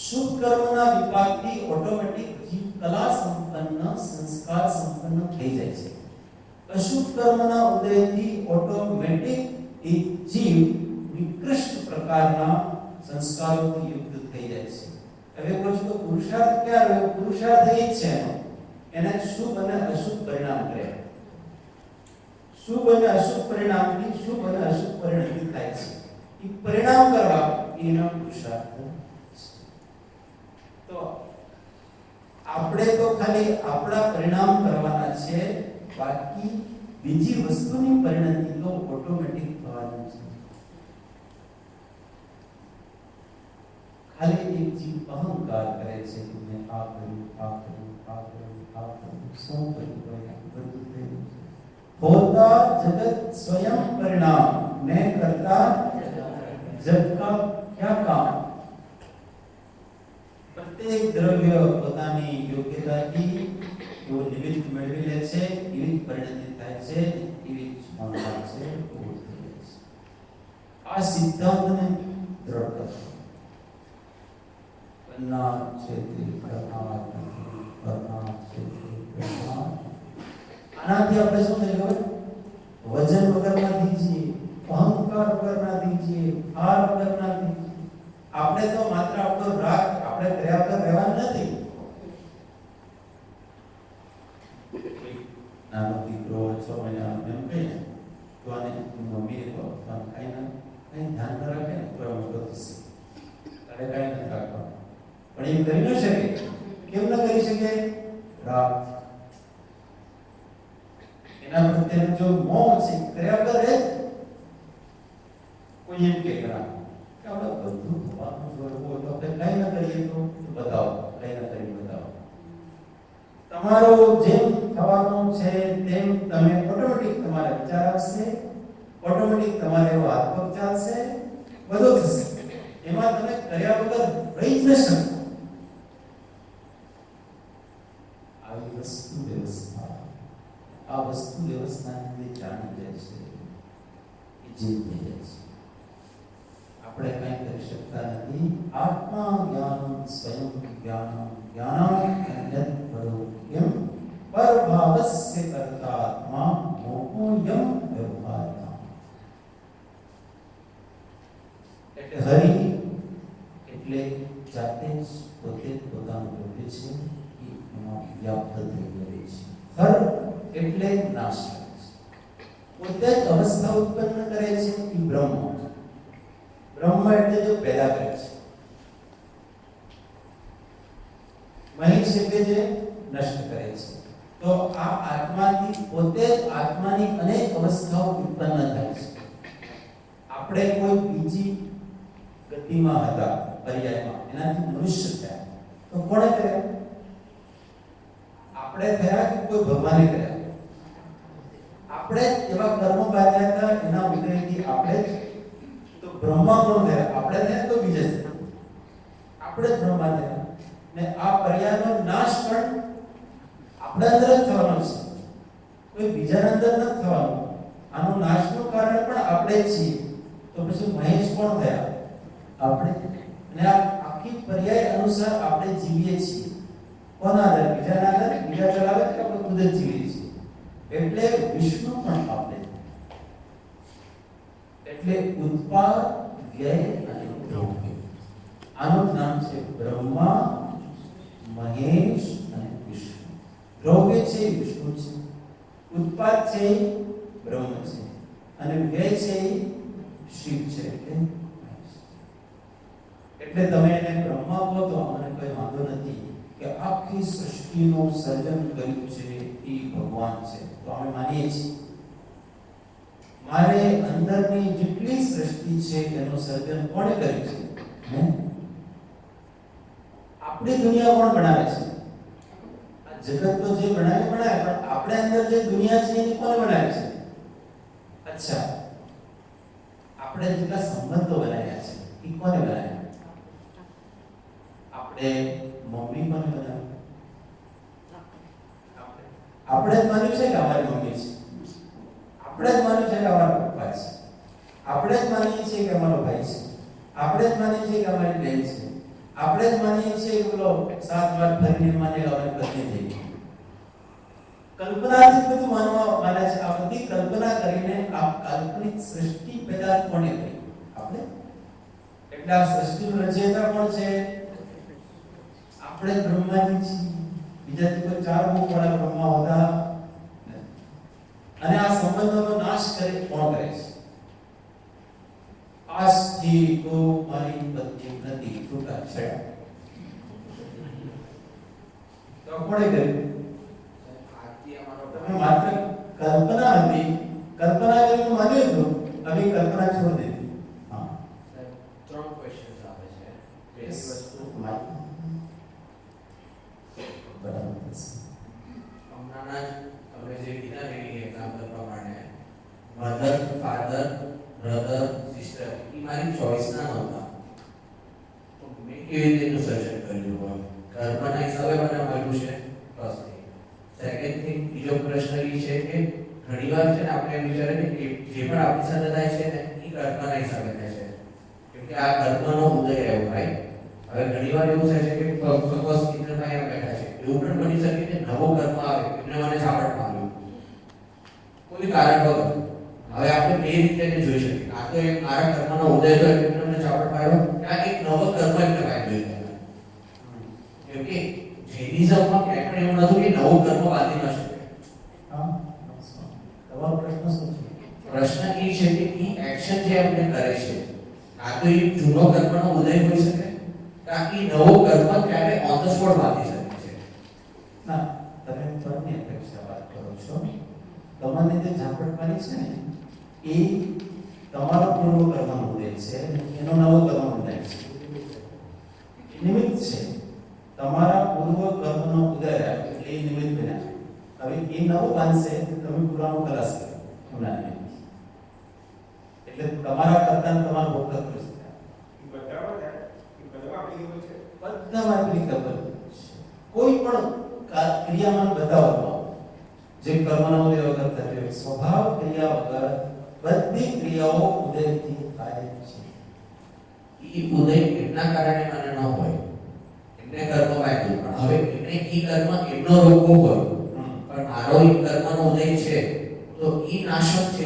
શુભ કર્મના વિપાકથી ઓટોમેટિક જીવ કલા સંપન્ન, સંસ્કાર સંપન્ન થઈ જાય છે. અશુભ કર્મના ઉદયથી ઓટોમેટિક એ જીવ નિકૃષ્ટ પ્રકારના સંસ્કારોથી યુક્ત થઈ જાય છે. હવે પૂછો તો પુરુષાર્થ ક્યાં રહ્યો? પુરુષાર્થ એ જ છે એને શુભ અને અશુભ પરિણામ કરે. શુભ અને અશુભ પરિણામથી શુભ અને અશુભ પરિણતિ થાય છે. એ પરિણામ કરવા એનો પુરુષાર્થ છે. તો આપણે તો ખાલી આપણા પરિણામ કરવાના છે, બાકી બીજી વસ્તુની પરિણતિ તો ઓટોમેટિક થવાની છે. ખાલી એક જીવ અહંકાર કરે છે કે મેં આ કર્યું, આ કર્યું, આ કર્યું, આ કર્યું, શું કર્યું, બધું થયું છે. होता जगत स्वयं परिणाम, मैं करता जग का क्या काम. प्रत्येक द्रव्य પોતાની યોગ્યતાથી જો નિમિત્ત મેળવી લે છે, એવી પરિણતિ થાય છે, એવી જ મનોભાવ છે, આ સિદ્ધાંતને દ્રઢ કરો. કરના ક્ષેત્રે પ્રમાણ, કરના ક્ષેત્રે પ્રમાણ. આનાથી આપણે શું થઈ ગયું? વજન વગર ના દીજીએ, અહંકાર વગર ના દીજીએ, હાર વગર ના દીજીએ. આપણે તો માત્ર આપણો રાગ આપણે કર્યા વગર રહેવાનું નથી. નાનો દીકરો 6 મહિનાનો એમ કહીએ તો આને મમ્મીએ તો કઈ ધ્યાન ન રાખે ને તો મોટો થશે, તારે કઈ નથી રાખવાનું. પણ એમ કરી ન શકે. કેમ ન કરી શકે? રાગ એના પ્રત્યેનો જો મોહ છે, કર્યા કરે. કોઈ એમ કે કરા કે આપણે બધું થવાનું જોડવું તો આપણે કઈ ના કરીએ તો બતાવો, કઈ ના કરી બતાવો. તમારો જેમ થવાનું છે તેમ તમે ઓટોમેટિક તમારા વિચાર આવશે, ઓટોમેટિક તમારે એવો હાથ ચાલશે, બધું થશે. એમાં તમે કર્યા વગર રહી જ ન શકો. આવી વસ્તુ વ્યવસ્થા, આ વસ્તુ વ્યવસ્થાને જાણી જાય છે, એ જીવ થઈ જાય છે. આપણે કઈ કરી શકતા નથી. આત્મા જ્ઞાન સ્વયં જ્ઞાન જ્ઞાન અન્યત પરોયમ પરભાવસ્ય કર્તાત્મા મોહોયમ વ્યવહારતા. એટલે હરિ એટલે જાતે જ પોતે પોતાનું બોલે છે, એ એમાં વ્યાપ્ત થઈ ગયેલી છે. હર એટલે નાશ કરે છે, પોતે જ અવસ્થા ઉત્પન્ન કરે છે, એ બ્રહ્મ. બ્રહ્મ એટલે જો પેદા કરે છે. મહેશ એટલે જે નષ્ટ કરે છે. તો આ આત્માથી પોતે જ આત્માની અનેક અવસ્થાઓ ઉત્પન્ન થાય છે. આપણે કોઈ બીજી ગતિમાં હતા, પર્યાયમાં, એનાથી મનુષ્ય થયા તો કોણે કર્યા? આપણે થયા કે કોઈ ભગવાને કર્યા? આપણે એવા કર્મ બાંધ્યા હતા, એના ઉદયથી આપણે તો બ્રહ્મા કોણ થયા? આપણે થયા તો બીજે થયા. આપણે જ બ્રહ્મા થયા. ને આ પર્યાયનો નાશ પણ આપણા અંદર જ થવાનો છે, કોઈ બીજાના અંદર નથી થવાનો. આનો નાશનું કારણ પણ આપણે જ છીએ. તો પછી મહેશ કોણ થયા? આપણે. અને આ આખી પર્યાય અનુસાર આપણે જીવીએ છીએ. કોના આધારે? બીજાના આધારે? બીજા ચલાવે કે આપણે ખુદ જ જીવીએ છીએ. એટલે વિષ્ણુ પણ આપણે. એટલે ઉત્પાદ, વ્યય અને દ્રવ્ય. આનું નામ છે બ્રહ્મા, મહેશ અને વિષ્ણુ. દ્રવ્ય છે વિષ્ણુ છે, ઉત્પાદ છે બ્રહ્મ છે, અને વ્યય છે શિવ છે. એટલે તમે એને બ્રહ્મા કહો તો અમને કોઈ વાંધો નથી કે આખી સૃષ્ટિનું સર્જન કર્યું છે એ ભગવાન છે, તો અમે માનીએ છીએ. મારે અંદરની જેટલી સૃષ્ટિ છે એનું સર્જન કોણે કર્યું છે? આપણી દુનિયા કોણ બનાવે છે? આ જગત તો જે બનાવે પણ આપણે અંદર જે દુનિયા છે એની કોણ બનાવે છે? અચ્છા, આપણે જેટલા સંબંધો બનાવ્યા છે એ કોને બનાવ્યા? આપણે મમ્મી કોને બનાવી? આપણે જ માન્યું છે કે અમારી મમ્મી છે, આપણે જ માન્યું છે કે અમારા પપ્પા છે, આપણે જ માનીએ છીએ કે અમારો ભાઈ છે, આપણે જ માનીએ છીએ કે અમારી બહેન છે, આપણે જ માનીએ છીએ કે પેલો 7 વાર ફરીને માને અમારી પત્ની થઈ ગઈ. કલ્પનાથી બધું માને છે. આ બધી કલ્પના કરીને આ કાલ્પનિક સૃષ્ટિ પેદા કોણે કરી? આપણે. એટલે આ સૃષ્ટિનું રચયિતા કોણ છે? આપણે બ્રહ્માજી છીએ. બીજાથી કોઈ 4 મુખ વાળા બ્રહ્મા હોતા. અને આ સંબંધોનો નાશ કરે કોણ કરે છે? આજથી તો મારી પત્ની નથી, છૂટાછેડા. તો કોણે કર્યું? તમે માત્ર કલ્પના હતી, કલ્પના કરીને માન્યું હતું, હવે કલ્પના છોડી દીધી. હા સાહેબ, 3 ક્વેશ્ચન્સ આવે છે. પહેલી વસ્તુ બરાબર હમણાં તમે જે કીધા ને એ એક્ઝામ્પલ પ્રમાણે મધર, ફાધર, બ્રધર, સિસ્ટર એ મારી ચોઇસ ના નહોતા, તો મેં કેવી રીતે એનું સર્જન કર્યું હોય? કર્મના હિસાબે મને મળ્યું છે. First thing. સેકન્ડ થિંગ, બીજો પ્રશ્ન એ છે કે ઘણીવાર છે ને આપણે એમ વિચારે કે જે પણ આપણી સાથે થાય છે ને એ કર્મના હિસાબે થાય છે, કેમ કે આ કર્મનો ઉદય એવો થાય. હવે ઘણીવાર એવું થાય છે કે સપોઝ કિન્નરભાઈ એમ બેઠા છે, એવું પણ બની શકે કે નવો કર્મ આવે, એમને મને ઝાપટ માર્યું કોઈ કારણ વગર. હવે આપણે બે રીતે એને જોઈ શકીએ, કાં તો એક મારા કર્મનો ઉદય થયો એટલે મને ઝાપટ માર્યો, કાં એક નવો કર્મ એમને વાગ્યો છે. કેમ કે જૈનિઝમમાં ક્યાંય પણ એવું નથી કે નવો કર્મ બાંધી ન શકે. હા, તમારો પ્રશ્ન શું છે? પ્રશ્ન એ છે કે એ એક્શન જે આપણે કરે છે, કાં તો એ જૂનો કર્મનો ઉદય હોઈ શકે, કાં એ નવો કર્મ ત્યારે ઓન ધ સ્પોટ બાંધી શકે છે. ના, તમે ફળની અપેક્ષા વાત કરો છો. તમને જે ઝાપટ મારી છે ને એ તમારો પૂર્વ કર્મનો ઉદય છે, એનો નવો કર્મનો ઉદય છે, નિમિત્ત છે. તમારા પૂર્વ કર્મનો ઉદય એટલે એ નિમિત્ત બન્યા. હવે એ નવો બાંધશે તમે પુરાનો ખલાસ કરો એમના નિમિત્ત. એટલે તમારા કરતા તમારા ભોગ કરતો છે. બધામાં એપ્લિકેબલ છે. કોઈ પણ ક્રિયામાં બતાવો જે કર્મનો ઉદય વગર થતી સ્વભાવ ક્રિયા વગર બધી ક્રિયાઓ ઉદયથી થાય છે. એ ઉદય એટલા કારણે મને ન હોય, એમને કર્મ વાગ્યું, પણ હવે એમને એ કર્મ એમનો રોગવો હોય, પણ મારો એ કર્મનો ઉદય છે તો એ નાશક છે.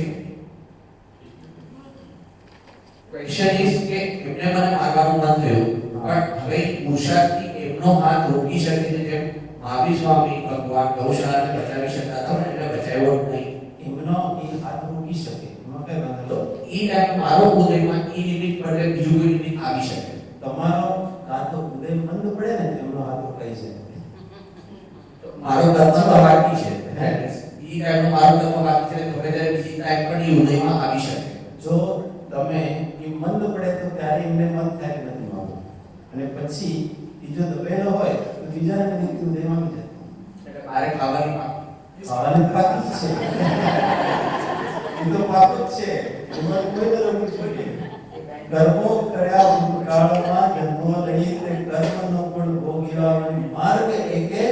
ક્વેશ્ચન ઇઝ કે એમને મને મારવાનું મન થયું, પણ હવે પુરુષાર્થથી એમનો હાથ રોકી શકે છે, જેમ મહાવીર સ્વામી ભગવાન ગૌશાળાને બચાવી શકતા હતા, એમને બચાવ્યો નહીં. એમનો એ હાથ મૂકી શકે એમાં કઈ વાંધો તો એ ટાઈમ મારો ઉદયમાં એ નિમિત્ત પડે બીજું કોઈ નિમિત્ત આવી શકે. તમારો કાં તો ઉદય મંદ પડે ને એમનો હાથ રોકાઈ જાય. તો મારો કર્મ બાકી છે, એ ટાઈમનો મારો કર્મ બાકી છે, તો હવે બીજી ટાઈમ પણ એ ઉદયમાં આવી શકે. જો તમે એ મંદ પડે તો ત્યારે એમને મન થાય કે નથી મારવું, અને પછી બીજો દબેલો હોય તો બીજાને નિમિત્ત ઉદયમાં આવી જાય. એટલે મારે ખાવાની ખાવાની પાક છે એ તો પાપ જ છે, એમાં કોઈ જરૂર નથી. કર્મો કર્યા ભૂતકાળમાં જન્મો લઈ તે કર્મનો પણ ભોગવ્યા માર્ગ એકે.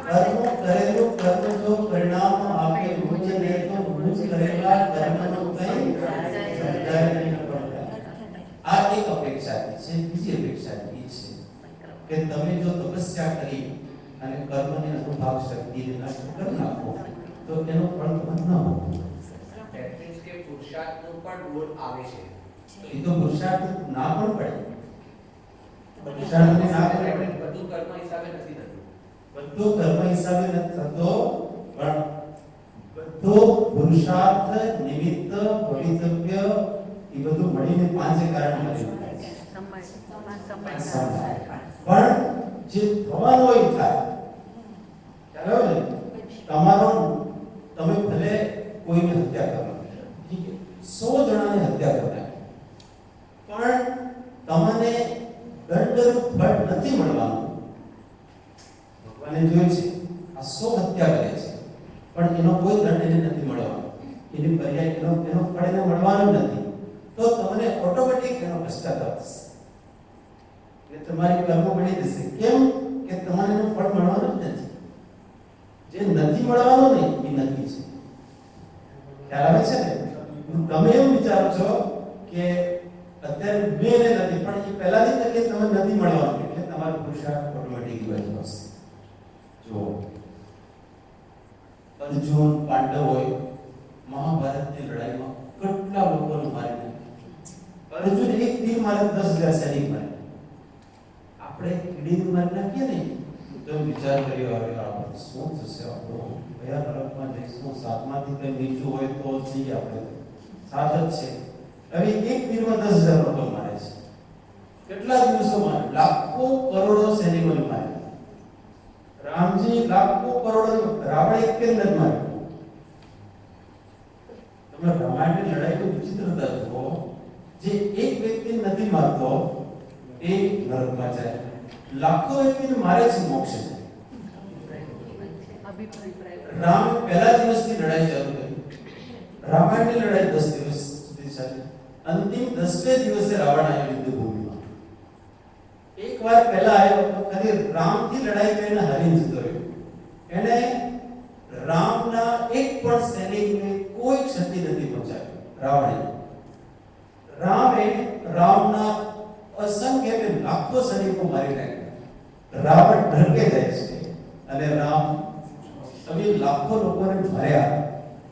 કર્મો કરેલું કર્મ જો પરિણામ આપે મુજ ને તો મુજ કરેલા કર્મનો કઈ સમજાય નહીં પડતા. આ એક અપેક્ષા છે. બીજી અપેક્ષા એ છે કે તમે જો તપસ્યા કરી અને કર્મની અનુભાવ શક્તિને નષ્ટ કરી નાખો તો એનો ફળ તમને ન મળે. ધેટ મીન્સ કે પુરુષાર્થનો પણ રોલ આવે છે. એ તો પુરુષાર્થ ના પણ પડે. પુરુષાર્થને ના પડે. બધું કર્મ હિસાબે નથી થતું. બધું કર્મ હિસાબે નથી થતો, પણ બધો પુરુષાર્થ, નિમિત્ત, ભવિતવ્ય એ બધું મળીને 5 કારણ મળે. પણ જે થવાનું હોય એ થાય. ખ્યાલ આવે ને? તમારો તમે ભલે કોઈને હત્યા કરો, ઠીક છે, 100 જણાની હત્યા કરો, પણ તમને દંડરૂપ ફળ નથી મળવાનું. ભગવાને જોયું છે આ 100 હત્યા કરે છે પણ એનો કોઈ દંડ એને નથી મળવાનો, એની પર્યાય એનો ફળ એને મળવાનો નથી. તો તમને ઓટોમેટિક એનો પશ્ચાતાપ થશે, એ તમારી કર્મ બની જશે. કેમ કે તમારે એનું ફળ મળવાનું જ નથી. જે નથી મળવાનું ને એ નથી છે. ખ્યાલ આવે છે ને? તમે એમ વિચારો છો કે અત્યારે મેં નથી, પણ એ પહેલાની તકે તમે નથી મળવાનું એટલે તમારો પુરુષાર્થ ઓટોમેટિક બની જશે. જો અર્જુન પાંડવોએ મહાભારતની લડાઈમાં કેટલા લોકોને મારી નાખ્યા. અર્જુન એક તીર મારે 10,000 સૈનિક મારે. આપણે કીડીને મારી નાખીએ ને તો વિચાર કર્યો હવે આપણે શું થશે, આપણો કયા તરફમાં જઈશું, સાતમાંથી કંઈ નીચું હોય તો જઈએ, આપણે સાત જ છે. હવે એક તીરમાં 10,000 લોકો મારે છે. કેટલા દિવસોમાં લાખો કરોડો સૈનિકોને મારે. રામજી લાખો કરોડો, રાવણ એક કે નથી માર્યો. તમે રામાયણની લડાઈ તો વિચિત્રતા જુઓ, જે એક વ્યક્તિ નથી મારતો એ નરકમાં જાય, લાખો વ્યક્તિને મારે છે મોક્ષ જાય. રામ પહેલા દિવસની લડાઈ ચાલુ થઈ, રામાયણની લડાઈ 10 દિવસ સુધી ચાલી. અંતિમ 10મે દિવસે રાવણ આવ્યો યુદ્ધભૂમિમાં. એકવાર પહેલા આવ્યો તો ખાલી રામથી લડાઈ કરીને હારી જતો રહ્યો. એને રામના એક પણ સૈનિકને કોઈ ક્ષતિ નથી પહોંચાડી. રામે રામના અસંખ્ય કે લાખો સૈનિકો મારી નાખ્યા. રાવણ ઢરકે જાય છે અને રામ તમે લાખો લોકોને માર્યા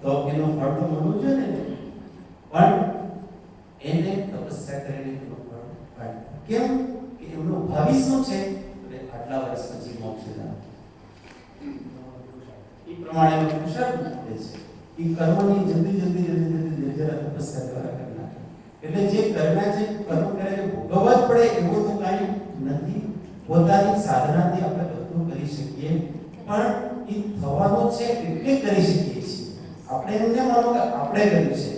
તો એનો ફળ તો મળવું જોઈએ ને. પણ એને તપસ્યા કરીને એનો ફળ મળ્યું. કેમ કે એમનું ભાવિ શું છે? આટલા વર્ષ પછી મોક્ષ લાભ. એ પ્રમાણે પુરુષાર્થ મળે છે. એ કર્મની જલ્દી જરા તપસ્યા દ્વારા કરનાર. એટલે જે કર્મ છે કર્મ કરે છે ભોગવવા જ પડે એવું તો કાંઈ નથી. પોતાની સાધનાથી આપણે બધું કરી શકીએ, પણ એ થવાનું છે એટલે કરી શકીએ છીએ. આપણે એમ ન માનો કે આપણે કર્યું છે.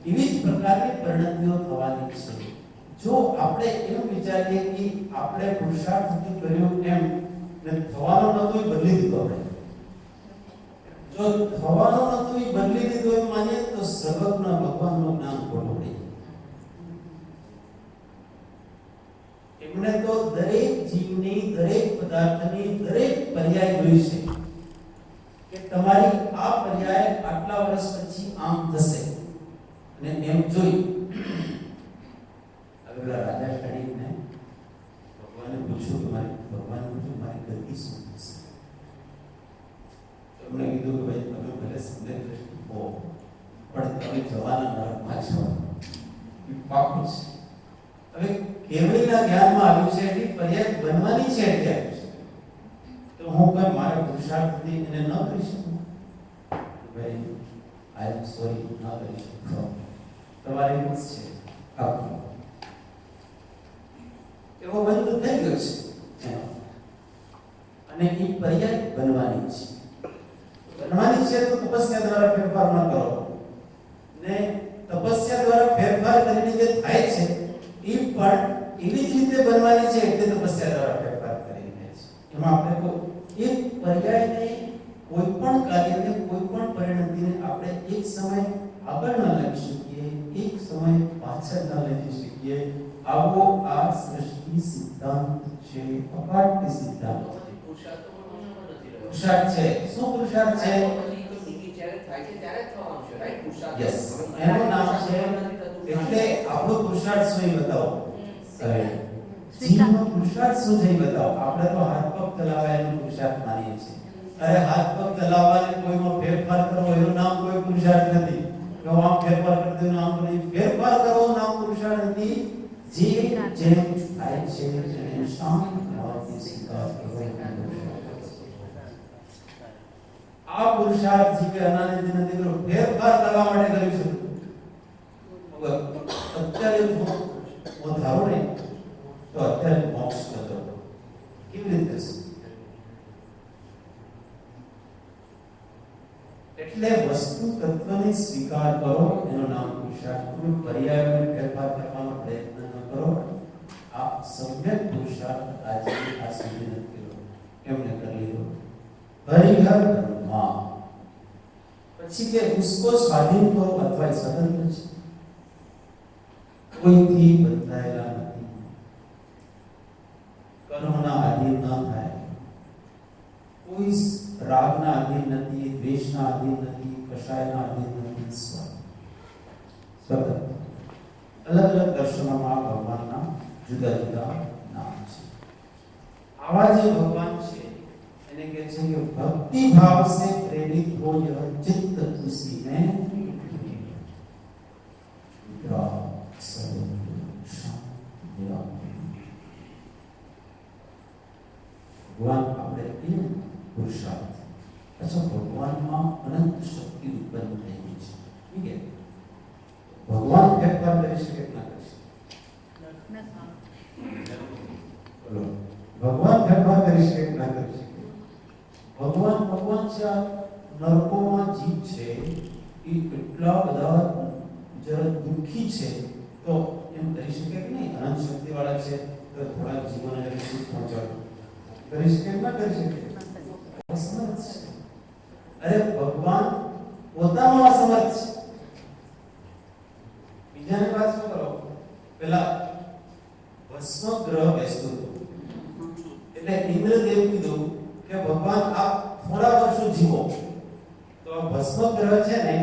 એવી જ પ્રકારની પરિણતિઓ થવાની છે. જો આપણે એમ વિચારીએ કે આપણે પુરુષાર્થથી કર્યું એમ ને થવાનું નતું એ બદલી દીધું. આપણે જો થવાનું નતું એ બદલી દીધું એમ માનીએ તો સર્વજ્ઞ ભગવાનનું નામ ખોટું પડી. એમણે તો દરેક જીવની, દરેક પદાર્થની, દરેક પર્યાય જોઈ છે કે તમારી આ પર્યાય આટલા વર્ષ પછી આમ થશે. અને એમ જોઈ હવે રાજા શરીફને ભગવાને પૂછ્યું કે મારી ગતિ શું થશે? એમણે કીધું કે ભાઈ તમે ભલે સમજે હો પણ તમે જવાના નરકમાં છો, પાકું છે. હવે કેવડીના જ્ઞાનમાં આવ્યું છે કે પર્યાય બનવાની છે એટલે આવ્યું છે. તો હું કઈ મારા પુરુષાર્થથી એને ન કરી શકું? ભાઈ આઈ એમ સોરી, ન કરી શકું. તમારી બુદ્ધ છે આપો એવો બંધ થઈ ગયો છે અને એ પર્યાય બનવાની છે. બનવાની છે તો તપસ્યા દ્વારા ફેરફાર ન કરો ને તપસ્યા દ્વારા ફેરફાર કરીને જે થાય છે એ પણ એવી જ રીતે બનવાની છે એટલે તપસ્યા દ્વારા ફેરફાર કરીને છે. એમાં આપણે કોઈ એક પર્યાયને, કોઈ પણ કાર્યને, કોઈ પણ પરિણતિને આપણે એક સમય આગળ ન લઈ શકીએ, એક સમય પાછળ ન લઈ શકીએ. આવો આ સૃષ્ટિ સિદ્ધાંત છે, અપાટ્ય સિદ્ધાંત. પુરુષાર્થ છે. શું પુરુષાર્થ છે? યસ, એનું નામ છે. એટલે આપણો પુરુષાર્થ શું એ બતાવો. જીવનો પુરુષાર્થ શું છે એ બતાવો. આપણે તો હાથ પગ ચલાવવા એનો પુરુષાર્થ માનીએ છીએ. અરે હાથ પગ ચલાવવાને કોઈમાં ફેરફાર કરવો એનું નામ કોઈ પુરુષાર્થ નથી. કે હું આમ ફેરફાર કરતો નામ નહીં. ફેરફાર કરવો નામ પુરુષાર્થ નથી. જે જેમ થાય છે એને શાંત ભાવથી સ્વીકાર કરવો. આ પુરુષાર્થ જીવે અનાદિ નથી કર્યો, ફેરફાર કરવા માટે કર્યું છે. અત્યારે હું ધારું ને તો અત્યારે એટલે વસ્તુ તત્વને સ્વીકાર કરો, એનું નામ પુરુષાર્થ. તમે પર્યાયને ફેરફાર કરવાનો પ્રયત્ન ન કરો. આ સમ્યક પુરુષાર્થ આજે આ સુધી નથી કર્યો, એમને કરી લીધો. હરિહર બ્રહ્મા, પછી કે ઉસકો સ્વાધીન કરો અથવા સ્વતંત્ર છે, કોઈથી બંધાયેલા નથી, કર્મના આધીન ન થાય, કોઈ રાગના આધીન નથી, દ્વેષના આધીન નથી, કશાયના આધીન નથી, સ્વતંત્ર. અલગ અલગ દર્શનોમાં ભગવાનના જુદા જુદા નામ છે. આવા જે ભગવાન છે એને કહે છે કે ભક્તિ ભાવ से प्रेरित हो यह चित्त उसी में ભગવાન આપણે કહીએ પુરુષાર્થ. અચ્છા, ભગવાનમાં અનંત શક્તિ ઉત્પન્ન થઈ ગઈ છે, ઠીક છે? ભગવાન ફેરફાર કરી શકે ના કરી શકે? બોલો, ભગવાન ફેરફાર કરી શકે ના કરી શકે? ભગવાન છે. નરકોમાં જીવ છે એ એટલા બધા જરા દુઃખી છે, તો એમ કરી શકે કે નહીં? અનંત શક્તિ વાળા છે તો થોડા જીવન સુખ પહોંચાડો કરી શકે ના કરી શકે? અસમર્થ છે. અરે ભગવાન પોતાનો અસમર્થ છે. બીજાની વાત શું કરો? પેલા ભસ્મ ગ્રહ બેસતું હતું એટલે ઇન્દ્રદેવ કીધું કે ભગવાન આપ થોડા વર્ષો જીવો તો આ ભસ્મ ગ્રહ છે ને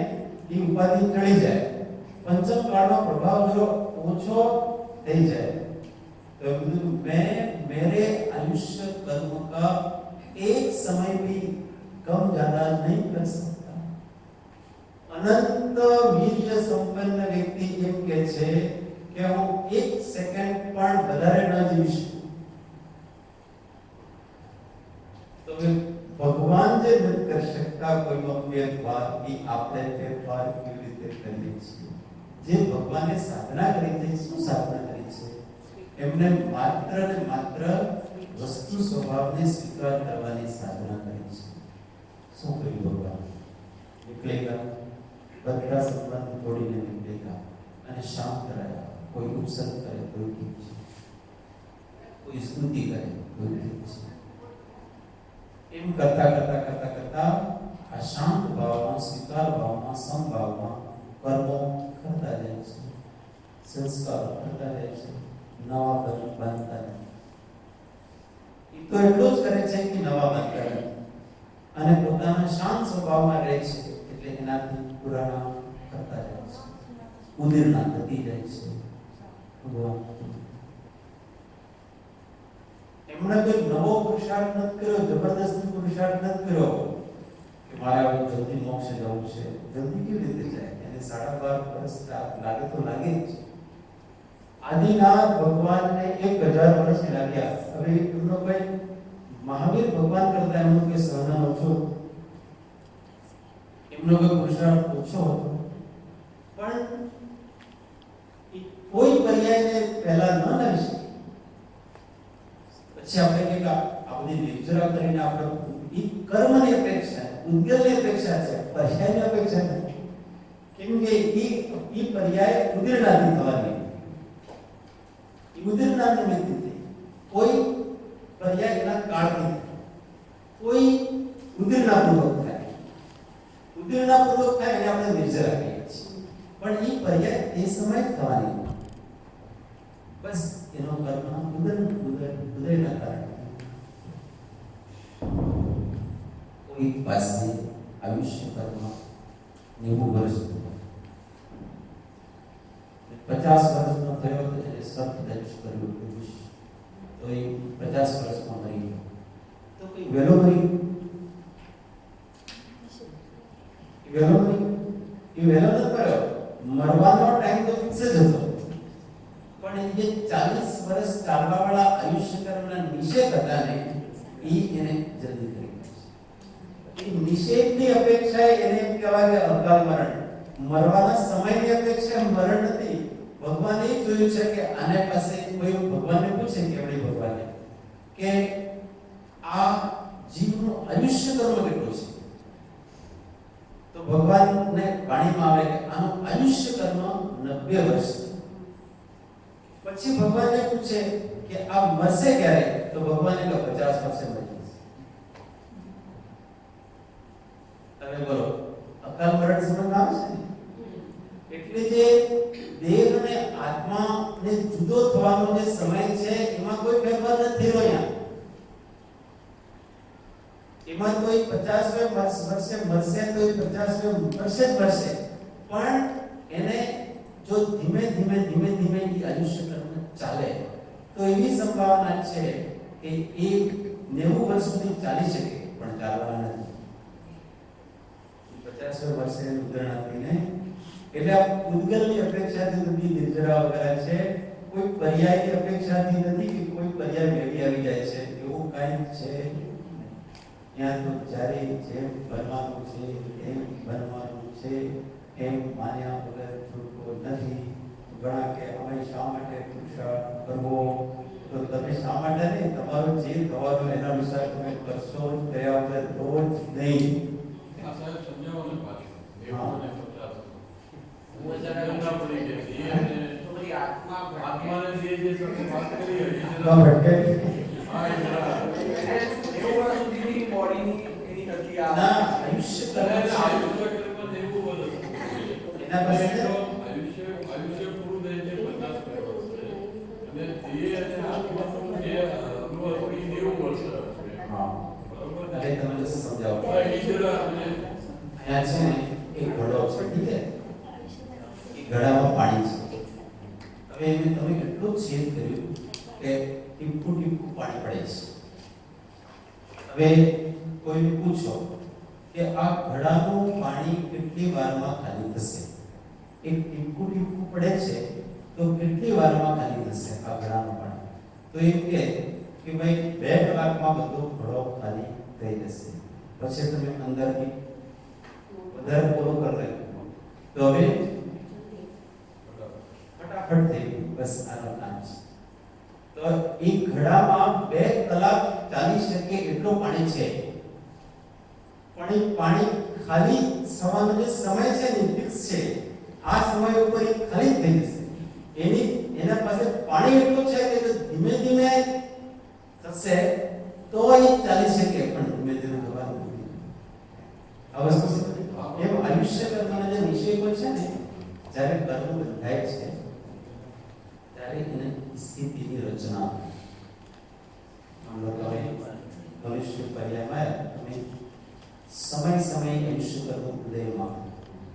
એ ઉપાધિ ટળી જાય, પંચમ કાળનો પ્રભાવ જો ઓછો થઈ જાય. तो मैं मेरे आयुष्य कर्म का एक समय भी कम ज्यादा नहीं कर सकता. अनंत वीर्य संपन्न व्यक्ति એમ કહે છે કે હું 1 સેકન્ડ પણ વધારે ન જીવી શકું. તો ભગવાન જે નથી કરી શકતા કોઈનો ફેરફાર, એ આપણે ફેરફાર કેવી રીતે કરીએ છીએ? જે ભગવાને સાધના કરી છે, શું સાધના કરી છે? એમને માત્ર ને માત્ર વસ્તુ સ્વભાવને સ્વીકાર કરવાની સાધના કરી છે. શું કર્યું ભગવાન? નીકળેગા, બધા સંબંધ તોડીને નીકળેગા અને શાંત રહ્યા. કોઈ ઉપસર્ગ કરે, કોઈ ઠીક છે, કોઈ સ્તુતિ કરે, કોઈ ઠીક છે. એમ કરતા કરતા કરતા કરતા આ શાંત ભાવમાં, સ્વીકાર ભાવમાં, સમભાવમાં કર્મો કરતા જાય છે, સંસ્કાર કરતા જાય છે, નવા કર્મ બાંધતા નથી. એ તો એટલું જ કરે છે કે નવા બાંધતા નથી અને પોતાના શાંત સ્વભાવમાં રહે છે, એટલે એનાથી પુરાણા કરતા જાય છે, ઉદીર્ણા થતી જાય છે. ભગવાન એમણે કોઈ નવો પુરુષાર્થ નથી કર્યો, જબરદસ્તી પુરુષાર્થ નથી કર્યો કે મારે હવે જલ્દી મોક્ષ જવું છે. જલ્દી કેવી રીતે જાય? એને 12.5 વર્ષ લાગે તો લાગે જ. આદિનાથ ભગવાનને 1000 વર્ષ લાગ્યા. હવે એમનો કોઈ મહાવીર ભગવાન કરતા એમનો કોઈ સહન ઓછો, એમનો કોઈ પુરુષાર્થ ઓછો હતો, પણ કોઈ પર્યાયને પહેલા ન લાવી શકે. પછી આપણે કે આ બધી નિર્જરા કરીને આપણે એ કર્મની અપેક્ષા, ઉદ્ગલની અપેક્ષા છે, પર્યાયની અપેક્ષા નથી. કેમ કે એ પર્યાય ઉદીર્ણાથી થવાની, એ ઉદીર્ણા નિમિત્તથી કોઈ પર્યાય એના કાળથી થાય, કોઈ ઉદીર્ણાપૂર્વક થાય. ઉદીર્ણાપૂર્વક થાય એને આપણે નિર્જરા કહીએ છીએ, પણ એ પર્યાય એ સમય થવાની. બસ એનો કર્મ ઉદયના કારણે કોઈ પાસે આયુષ્ય કર્મ 90 વર્ષ 50 વર્ષનો થયો તો એને સત્યદંશ કર્યું, તો એ 50 વર્ષમાં મરી ગયો. તો કોઈ વહેલો મરી ગયો? એ વહેલો નથી કર્યો. મરવાનો ટાઈમ તો ફિક્સ જ હતો, પણ એ જે 40 વર્ષ ચાલવાવાળા આયુષ્ય કર્મના નિષેધ હતા ને, એ એને જલ્દી કરી નાખ્યા. એ નિષેધની અપેક્ષા એને એમ કહેવાય કે અકાલ મરણ. મરવાના સમયની અપેક્ષા મરણ નથી. ભગવાને એ જોયું છે કે આને પાસે કોઈ ભગવાનને પૂછે કે એવડી ભગવાનને કે આ જીવનું આયુષ્ય કર્મ કેટલું છે? તો ભગવાનને વાણીમાં આવે કે આનું આયુષ્ય કર્મ 90 વર્ષ. પછી ભગવાનને પૂછે કે આ મરશે ક્યારે? તો ભગવાને કહે 50 વર્ષે મરી જશે. તમે બોલો, અકાલ મરણ સમજમાં આવે છે ને? એટલે જે દેહ અને આત્માને જુદો થવાનો જે સમય છે એમાં કોઈ ફેરફાર નથી થયો. અહીંયા એમાં કોઈ 50 વર્ષે મરશે તો 50 વર્ષે મરશે, પણ એને જો ધીમે ધીમે એ આયુષ્ય કર્મ ચાલે તો એવી સંભાવના છે કે એ 90 વર્ષ સુધી ચાલી શકે, પણ ચાલવાના નથી. 50 વર્ષે ઉદાહરણ આપીને એટલે આ પૂતગલની અપેક્ષાથી નથી, નિર્જરા વગેરે છે, કોઈ પર્યાયની અપેક્ષાથી નથી કે કોઈ પર્યાય મેળવી આવી જાય છે, એવું કાંઈ છે. ત્યાં તો જ્યારે જેમ બનવાનું છે એમ બનવાનું છે, એમ માન્યા વગર છૂટકો નથી. ઘણા કે અમે શા માટે પુરુષાર્થ કરવો? તો તમે શા માટે નહીં, તમારું જે થવાનું એના અનુસાર તમે કરશો, કર્યા વગર તો જ નહીં. આ સાહેબ સમજાવો ને પાછું. હા. આત્માને જે તમે વાત કરી એ તો ભટકે હા એ બરાબર. બોડીની એની નથી આ ના આયુષ્ય કર્મ છે. આયુષ્ય કર્મ 90 વર્ષ. એના પાસે આયુષ્ય પૂરું થાય છે 50 વર્ષ. અને દેહ અને આત્માનું જે અનુભવ એ 90 વર્ષ છે. હા, બરોબર ને? એટલે તમને સમજાવું. હા, એ જરા અને અહીંયા છે ને એક ઘડો છે, ઠીક છે? એ ઘડામાં પાણી છે. હવે એમે તમે એટલું છેદ કર્યું કે ટીપું ટીપું પાણી પડે છે. હવે કોઈને પૂછો કે આ ઘડાનું પાણી કેટલી વારમાં ખાલી થશે? એક ટીપું ટીપું પડે છે તો કેટલી વારમાં ખાલી થશે આ ઘડાનું પાણી? તો એમ કે ભાઈ 2 કલાકમાં બધો ઘડો ખાલી થઈ જશે. પછી તમે અંદરથી વધારે પૂરો કરી લેજો તો હવે ફટાફટ થઈ ગયું. બસ આનો નામ છે. તો એક ઘડામાં 2 કલાક ચાલી શકે એટલું પાણી છે, પણ એ પાણી ખાલી થવાનો જે સમય છે ને ફિક્સ છે. આ સમય ઉપર એ ખાલી થઈ જશે. એના પાસે પાણી એટલું છે કે જો ધીમે ધીમે થશે તો એ ચાલી શકે, પણ ધીમે ધીમે થવાનું નથી. આ વસ્તુ એમ આયુષ્ય કર્મના જે નિષેધો છે ને, જ્યારે કર્મ બંધાય છે ત્યારે એને સ્થિતિની રચના ભવિષ્ય પર્યાયમાં તમે સમય આયુષ્ય કર્મ ઉદયમાં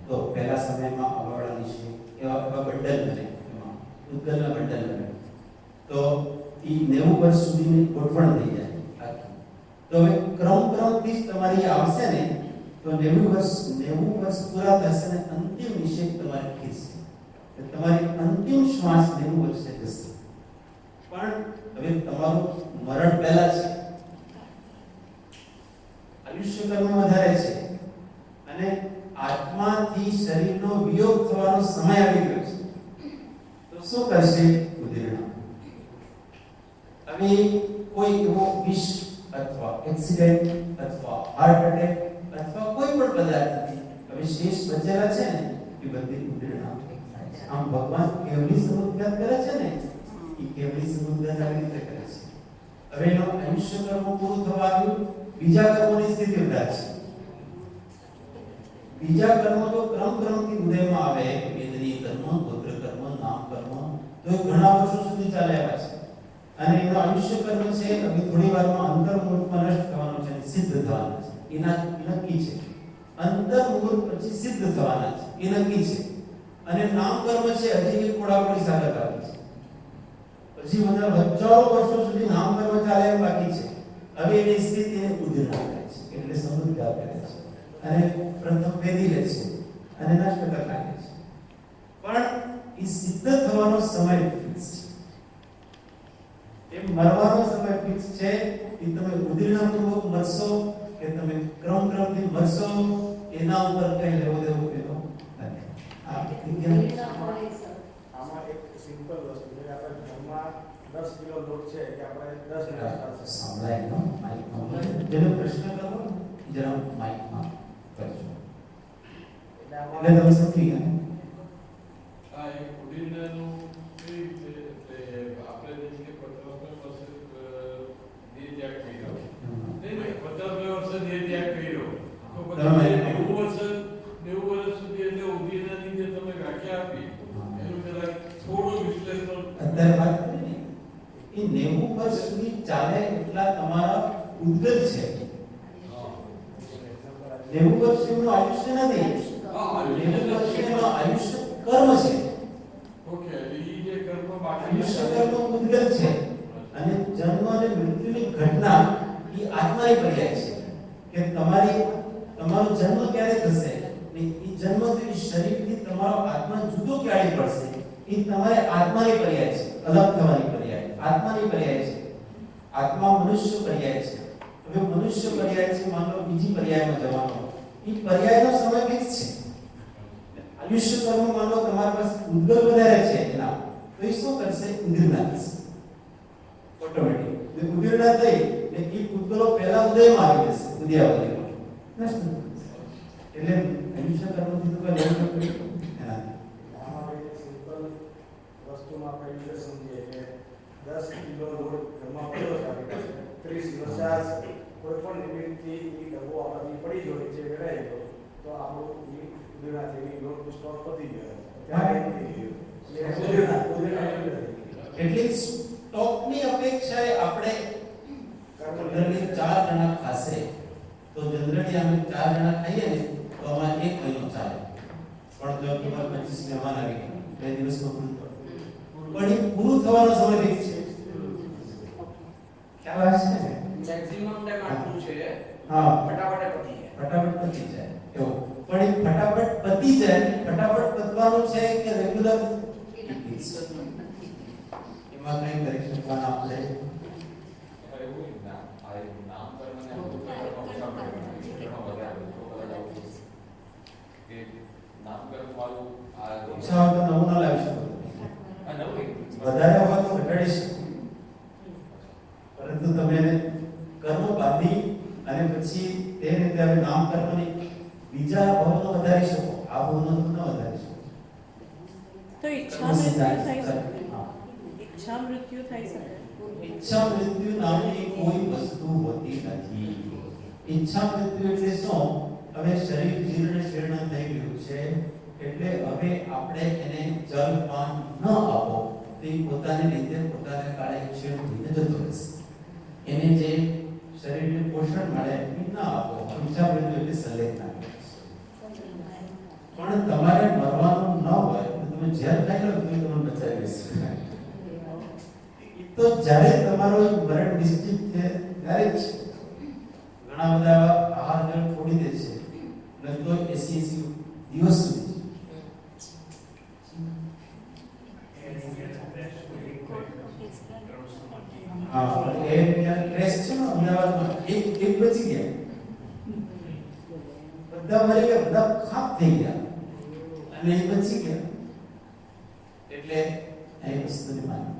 તો પહેલા સમયમાં અવાળા નિષેધ એવા બંડલ બને, એમાં ઉદ્ગલના બંડલ બને તો એ 90 વર્ષ સુધીની ગોઠવણ થઈ જાય આખી. તો હવે ક્રમથી જ તમારી આવશે ને તો 90 વર્ષ પૂરા થશે ને અંતિમ નિષેધ તમારે ખીલશે. તમારી અંતિમ શ્વાસ 90 વર્ષે જશે. પણ હવે તમારું મરણ પહેલા છે, આયુષ્ય કર્મ વધારે છે અને આત્માથી શરીરનો વિયોગ થવાનો સમય આવી ગયો છે. તો શું કરશે ઉદીર્ણ? હવે કોઈ એવો વિષ અથવા એક્સિડન્ટ અથવા હાર્ટ એટેક અથવા કોઈ પણ પદાર્થથી હવે શેષ બચેલા છે ને એ બધી ઉદીર્ણ. આમ ભગવાન કેવલી સમુદ્ગાત કરે છે ને, એ કેવલી સમુદ્ગાત આવી રીતે કરે છે. હવે એનો આયુષ્ય કર્મ પૂરું થવા આવ્યું, બીજા કર્મોની સ્થિતિ ઉદાર છે. બીજા કર્મો તો ક્રમથી ઉદયમાં આવે, વેદની કર્મ, ગોત્ર કર્મ, નામ કર્મ, તો એ ઘણા વર્ષો સુધી ચાલે આવ્યા છે. અને એનો આયુષ્ય કર્મ છે હવે થોડી વારમાં અંતર્મુહૂર્તમાં નષ્ટ થવાનો છે, સિદ્ધ થવાના છે. એના નક્કી છે. અંતર્મુહૂર્ત પછી સિદ્ધ થવાના છે, એ નક્કી છે. અને નામ કર્મ છે હજી એક કોડાકોડી સાગર બાકી છે. પછી બધા હજારો વર્ષો સુધી નામ કર્મ ચાલે એમ બાકી છે. હવે એની સ્થિતિને ઉદીર્ણ કરે છે, એટલે સમૃદ્ધતા કરે છે અને પ્રથમ વેદી લે છે અને નષ્ટ કરી નાખે છે. પણ એ સિદ્ધ થવાનો સમય ફિક્સ છે. એ મરવાનો સમય ફિક્સ છે. એ તમે ઉદીર્ણપૂર્વક મરશો કે તમે ક્રમથી મરશો એના ઉપર કઈ લેવો દેવો પેલો નથી. આ આમાં એક સિમ્પલ વસ્તુ છે. આપણે ઘરમાં 10 કિલો લોટ છે કે આપણે 10 મિનિટ સાંભળાય નો માઇકમાં જેનો પ્રશ્ન કરો જરા માઇકમાં કરજો. એટલે તમે સમજી ગયા. આ એક ઉડીનાનું કઈ રીતે એટલે આપણે જેમ કે 50 વર્ષે જે ત્યાગ કર્યો નહીં 50 વર્ષે જે ત્યાગ કર્યો તો પછી 90 વર્ષ સુધી એટલે ઉડીનાની જે તમે વ્યાખ્યા આપી એનું જરા થોડું વિશ્લેષણ અત્યારે વાત કરીએ એ 90 વર્ષ સુધી ચાલે એટલા તમારા ઉદ્ગત છે. 90 વર્ષ એમનું આયુષ્ય નથી. 90 વર્ષ એમનું આયુષ્ય કર્મ છે. ઓકે એટલે ઈ જે કર્મ બાકી આયુષ્ય કર્મ ઉદ્ગત છે અને જન્મ અને મૃત્યુની ઘટના એ આત્માની પર્યાય છે કે તમારો જન્મ ક્યારે થશે ને એ જન્મ તો એ શરીરથી તમારો આત્મા જુદો ક્યારે પડશે એ તમારે આત્માની પર્યાય છે. અલગ થવાની પર્યાય આત્માની પર્યાય છે. આત્મા મનુષ્ય પર્યાય છે. હવે મનુષ્ય પર્યાય છે માનો બીજી પર્યાયમાં જવાનો એ પર્યાયનો સમય ફિક્સ છે. આયુષ્ય કર્મ માનો તમારી પાસે ઉદ્ગત વધારે છે એના તો એ શું કરશે ઉદ્ગીર્ણા થશે ઓટોમેટિક. જે ઉદ્ગીર્ણા થઈ ને એ ઉદ્ગલો પહેલા ઉદયમાં આવી જશે ઉદયાવલીમાં નષ્ટ થઈ જશે. એટલે આયુષ્ય કર્મથી તો કોઈ લેવું નથી એના આમાં એક સિમ્પલ વસ્તુમાં આપણે એ રીતે સમજીએ કે 10 કિલો લોડ ઘરમાં પડ્યો છે આપણી પાસે 30 દિવસ ચાલશે કોઈ પણ નિમિત્તથી એ ડબ્બો આપણાથી પડી ગયો નીચે વેરાઈ ગયો તો આપણું એ ઉદીર્ણાથી લોડ સ્ટોક પતી ગયો ત્યારે એ થઈ ગયું એટલે સ્ટોકની અપેક્ષાએ આપણે જનરલી 4 જણા ખાશે તો જનરલી અમે 4 જણા ખાઈએ ને તો અમારે 1 મહિનો ચાલે. પણ જો તમારે 25 મહેમાન આવી ગયા 2 દિવસમાં પૂરું થયું પણ એ પૂરું થવાનો સમય ફિક્સ છે. ખ્યાલ આવે છે ને? મેક્સિમમ ટાઈમ આટલું છે હા ફટાફટ પતી જાય. ફટાફટ પતી જાય એવો. પણ એ ફટાફટ પતી જાય ફટાફટ પતવાનું છે કે રેગ્યુલર એમાં કઈ કરી શકવાના આપણે ઓછા હોય તો નવું ના લાવી શકો વધારે હોય તો ઘટાડી શકો પરંતુ તમે એને કર્મ બાંધી અને પછી તે રીતે હવે નામકર્મની બીજા ભાવનો વધારી શકો આ ભાવનો ન વધારી શકો. તો ઈચ્છા મૃત્યુ થઈ શકે. ઈચ્છા મૃત્યુ થઈ શકે. ઈચ્છા મૃત્યુ નામની કોઈ વસ્તુ હોતી નથી. ઈચ્છા મૃત્યુ એટલે શું? હવે શરીર જીર્ણ શીર્ણ થઈ ગયું છે એટલે હવે આપણે એને જલ પાન ન આપો તો એ પોતાની રીતે પોતાને કાળે ક્ષીણ થઈને જતો રહેશે. એને જે શરીરને પોષણ મળે એ ન આપો. ઈચ્છા મૃત્યુ એટલે સંલેખના પણ તમારે મરવાનું ન હોય તો તમે ઝેર ખાઈ લો તો તમને બચાવી લેશે. તો જ્યારે તમારો મરણ નિશ્ચિત છે ત્યારે જ ઘણા બધા આહાર જળ છોડી દે છે લગભગ 80 દિવસ સુધી. હા એ ક્રેશ છે ને અમદાવાદમાં એક બચી ગયા બધા મરી ગયા બધા ખાપ થઈ ગયા અને એ બચી ગયા એટલે એ વસ્તુની માન્યતા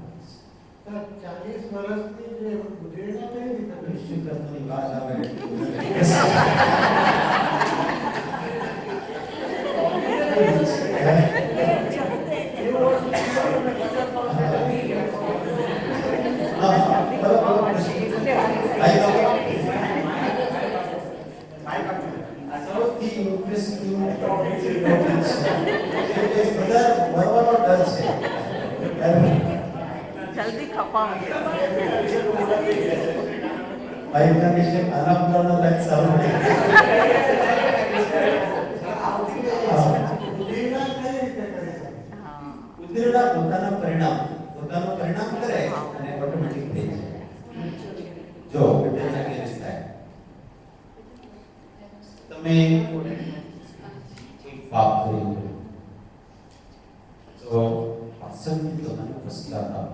40 વર્ષથી જે ઉદીર્ણા કઈ રીતે નિશ્ચિત કર્મની વાત આવે સૌથી ઇન્ટરેસ્ટિંગ ટોપિક છે. બધા મરવાનો ડર છે. જલ્દી ખપાવ. ભાઈ તમે છે આરામ કરવાનો લાઈક સારું છે. ઉદ્દીર્ણા પોતાનું પરિણામ કરે અને ઓટોમેટિક થઈ જાય. જો ઉદ્દીર્ણા કેવી રીતે થાય? તમે એક પાપ કર્યું તો પાછળથી તમને પશ્ચાતાપ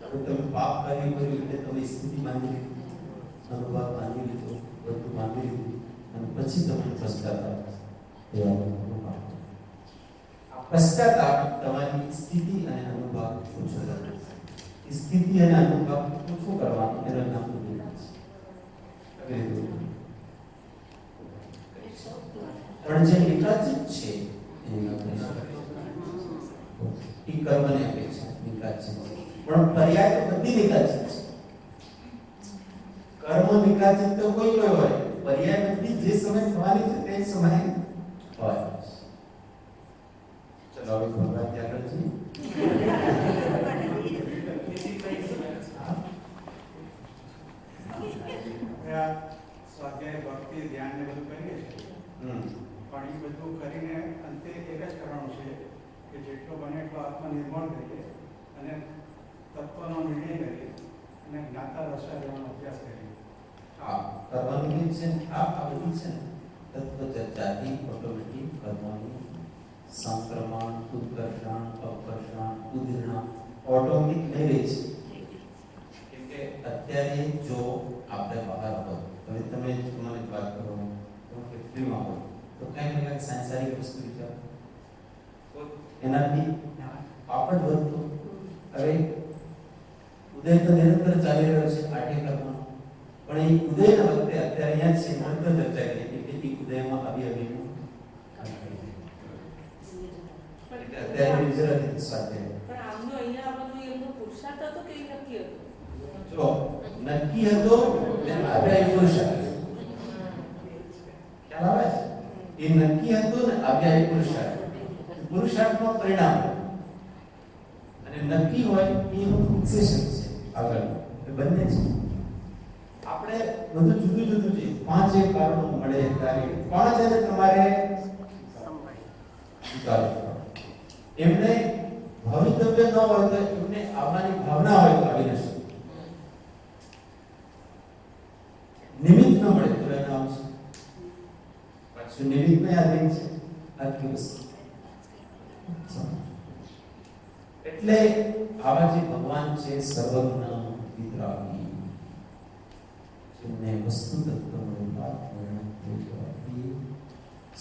હવે તમે પાપ કર્યું એટલે તમે સ્થિતિ માની લીધી, અનુભવ માની લીધો, બધું માની લીધું અને પછી તમને પશ્ચાતાપ પશ્ચાતાપ તમારી સ્થિતિ અને અનુભવ ઓછો કરે. સ્થિતિ અને અનુભવ ઓછો કરવાનો એનું નામ ઉદ્દીર્ણા છે. પણ જે નિકાચિત છે એની આપણે એ કર્મની અપેક્ષા નિકાચિત છે. પણ પર્યાય તો બધી નિકાચિત છે. કર્મ નિકાચિત તો કોઈ હોય, પર્યાય બધી જે સમય થવાની છે તે સમય હોય. ચલો હવે ભગવાન આગળ છે. સ્વાધ્યાય ભક્તિ ધ્યાન ને બધું કરીએ છીએ, પણ એ બધું કરીને અંતે એક જ કરવાનું છે કે જેટલો બને એટલો આત્મનિર્ભર કરીએ અને તત્વનો નિર્ણય કરીએ અને જ્ઞાતા રસા લેવાનો અભ્યાસ કરીએ. હા, કરવાની છે આ બધી છે ને તત્વ ચર્ચાથી ઓટોમેટિક કર્મોની સંક્રમણ, ઉત્કર્ષણ, અપકર્ષણ, ઉદીર્ણ ઓટોમેટિક થઈ રહી છે. કેમ કે અત્યારે જો આપણે બહાર હોય, હવે તમે મને વાત કરો તો ફેક્ટરીમાં હોય તો કંઈક ને કંઈક સાંસારિક વસ્તુ વિચારો તો એનાથી પાપડ વધતો. હવે ઉદય તો નિરંતર ચાલી રહ્યો છે આઠે કર્મનો, પણ એ ઉદયના વખતે અત્યારે અહીંયા છે નિરંતર ચર્ચા કરી કે એ ઉદયમાં આવી આવીનું અત્યારે ગુજરાતી સ્વાધ્યાય પણ આમનો અહીંયા આવવાનો એમનો પુરુષાર્થ હતો કે નક્કી હતો? જો નક્કી હતો ને આવ્યા એ પુરુષાર્થ. ખ્યાલ આવે છે? એ નક્કી હતો ને આવ્યા એ પુરુષાર્થ. પુરુષાર્થનું પરિણામ અને નક્કી હોય એનું ફિક્સેશન છે આગળ. એ બંને છે. આપણે બધું જુદું જુદું છે. 5 કારણો મળે ત્યારે 5 અને તમારે સ્વીકારવું. એમને ભવિતવ્ય ન હોય તો એમને આવવાની ભાવના હોય તો આવી નથી. નિમિત્ત ન મળે તો એના આવશે. પાછું નિમિત્ત ને આધીન છે આખી વસ્તુ. એટલે આવા જે ભગવાન છે સર્વજ્ઞ વિતરાગી, જેમને વસ્તુ તત્વનું વાત વર્ણન કરવાથી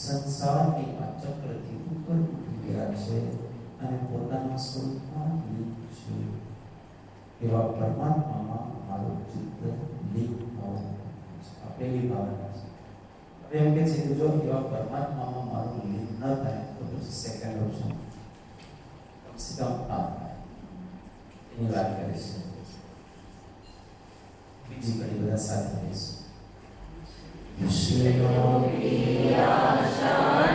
સંસારની આ ચક્રથી ઉપર ઉઠી ગયા છે અને પોતાના સ્વરૂપમાં લીન છે. એવા પરમાત્મામાં મારું ચિત્ત લીન હોવું આ પહેલી ભાવના છે. હવે એમ કે છે કે જો એવા પરમાત્મામાં મારું લીન ન થાય તો પછી સેકન્ડ ઓપ્શન કમસે કમ આ થાય એની વાત કરે છે. બીજી ઘણી બધા સાથે રહીશું. વિષયો की आशा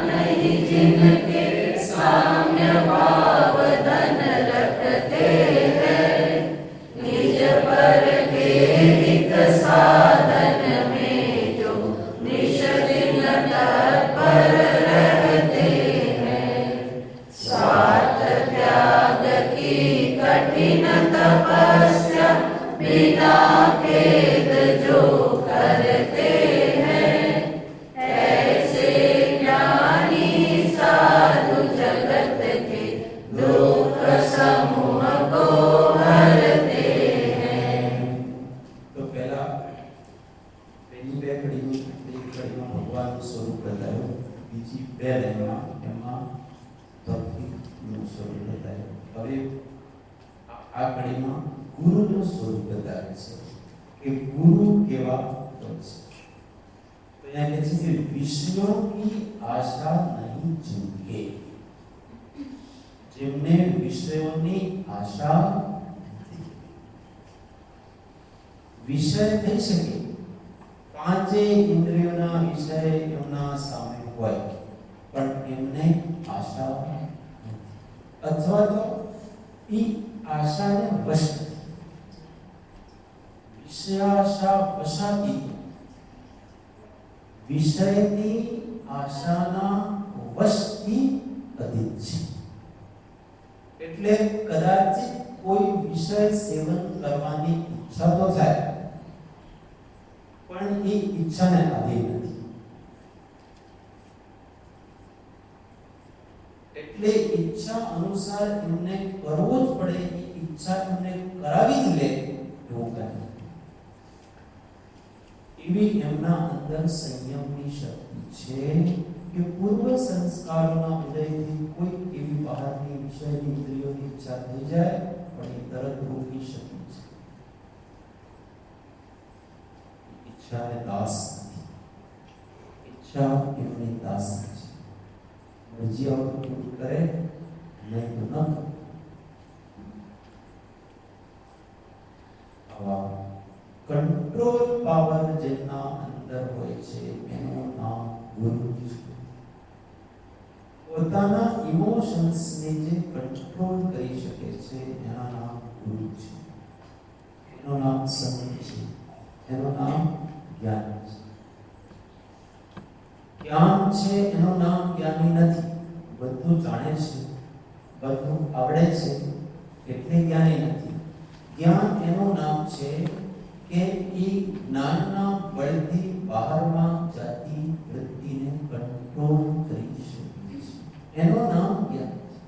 नहीं जिनके साम्य भाव धन रखते हैं, निज पर के हित साधन में जो निश दिन तत्पर रहते हैं, स्वार्थ त्याग की कठिन तपस्या बिना खेद जो करते हैं, ऐसे ज्ञानी साधु जगत के दुख समूह को हरते हैं. तो पहला પહેલી બે કડીમાં ભગવાનનું સ્વરૂપ બતાવ્યું, બીજી બે લાઈનમાં એમાં ભક્તિનું સ્વરૂપ બતાવ્યું. હવે આ કડીમાં ગુરુનું સ્વરૂપ બતાવે છે કે ગુરુ કેવા હોય છે. તો यहाँ कहते हैं कि विषयों की आशा नहीं जिनके, जिनने विषयों आशा विषय થઈ શકે. 5 ઇન્દ્રિયોના વિષય એમના સામે હોય પણ એમને આશા અથવા તો ઈ આશાને વશ વિષયાશા વશાતી વિષયની આશાના વશથી અધિત છે. એટલે કદાચ કોઈ વિષય સેવન કરવાની ઈચ્છા તો થાય પણ એ ઈચ્છાને આધીન નથી. એટલે ઈચ્છા અનુસાર એમને કરવું જ પડે, એ ઈચ્છા એમને કરાવી જ લે એવું કહે. એવી એમના અંદર સંયમની શક્તિ છે કે પૂર્વ સંસ્કારોના ઉદયથી કોઈ એવી બહારની વિષયની ઇન્દ્રિયોની ઈચ્છા થઈ જાય પણ એ તરત રોકી શકે છે. ઈચ્છાને દાસ નથી, ઈચ્છા એમની દાસ છે. સમજી આવતું કરે, નહીં તો ન કરે. આવા કંટ્રોલ પાવર જેના અંદર હોય છે એનું નામ ગુરુ છે. પોતાના ઇમોશન્સને જે કંટ્રોલ કરી શકે છે એના નામ ગુરુ છે. એનું નામ સંત છે, એનું નામ જ્ઞાન છે. જ્ઞાન છે એનું નામ જ્ઞાની નથી. બધું જાણે છે, બધું આવડે છે એટલે જ્ઞાની નથી. જ્ઞાન એનું નામ છે કે એ જ્ઞાનના બળથી બહારમાં જાતી વૃત્તિને કંટ્રોલ કરી શકે છે. એનું નામ જ્ઞાન છે.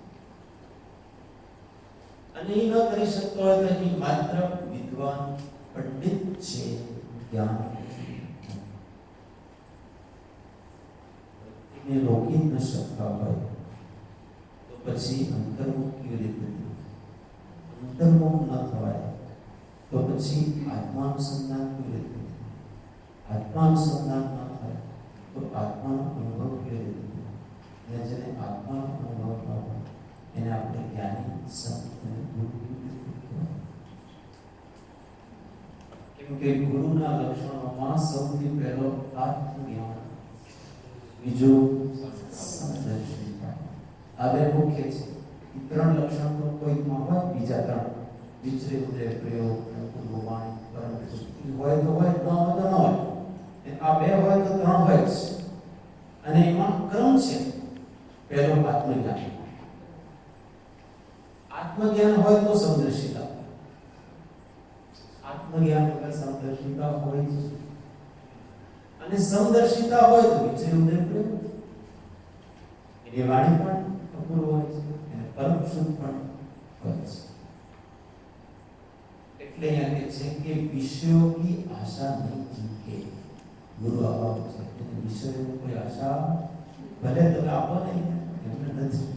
અને એ ન કરી શકતો હોય તો એ માત્ર વિદ્વાન પંડિત છે, જ્ઞાન એને રોકી ન શકતા હોય તો પછી અંતર્મુખ કેવી રીતે થાય? અંતર્મુખ ન થવાય તો પછી આત્માનુસંધાન કેવી રીતે થાય? આત્માનુસંધાન ન થાય તો આત્માનો અનુભવ કેવી રીતે થાય? અને જેને આત્માનો અનુભવ ન હોય એને આપણે જ્ઞાની સંત અને ગુરુ કહેવાય. કેમ કે ગુરુના લક્ષણોમાં સૌથી પહેલો આત્મજ્ઞાન, બીજું સમદર્શિતા. આ બે મુખ્ય છે. ત્રણ લક્ષણ તો કોઈકમાં હોય, બીજા ત્રણ વિચરે ઉદય પ્રયોગ પૂર્વવાણી પરમ શુદ્ધિ હોય તો હોય, ન હોય તો ન હોય. આ બે હોય તો ત્રણ હોય જ. અને એમાં ક્રમ છે. પહેલો આત્મજ્ઞાન. આત્મજ્ઞાન હોય તો સમદર્શિતા. આત્મજ્ઞાન વગર સમદર્શિતા હોય છે. અને સમદર્શિતા હોય તો વિચરે ઉદય પ્રયોગ. એની વાણી પણ અપૂર્વ હોય છે, એને પરમ શુદ્ધ પણ હોય છે. એટલે અહીંયા કહે છે કે વિષયો की आशा नहीं जिनके ગુરુ આવા છે. એટલે વિષયોની કોઈ આશા ભલે તમે આપો નહીં, એમને નથી.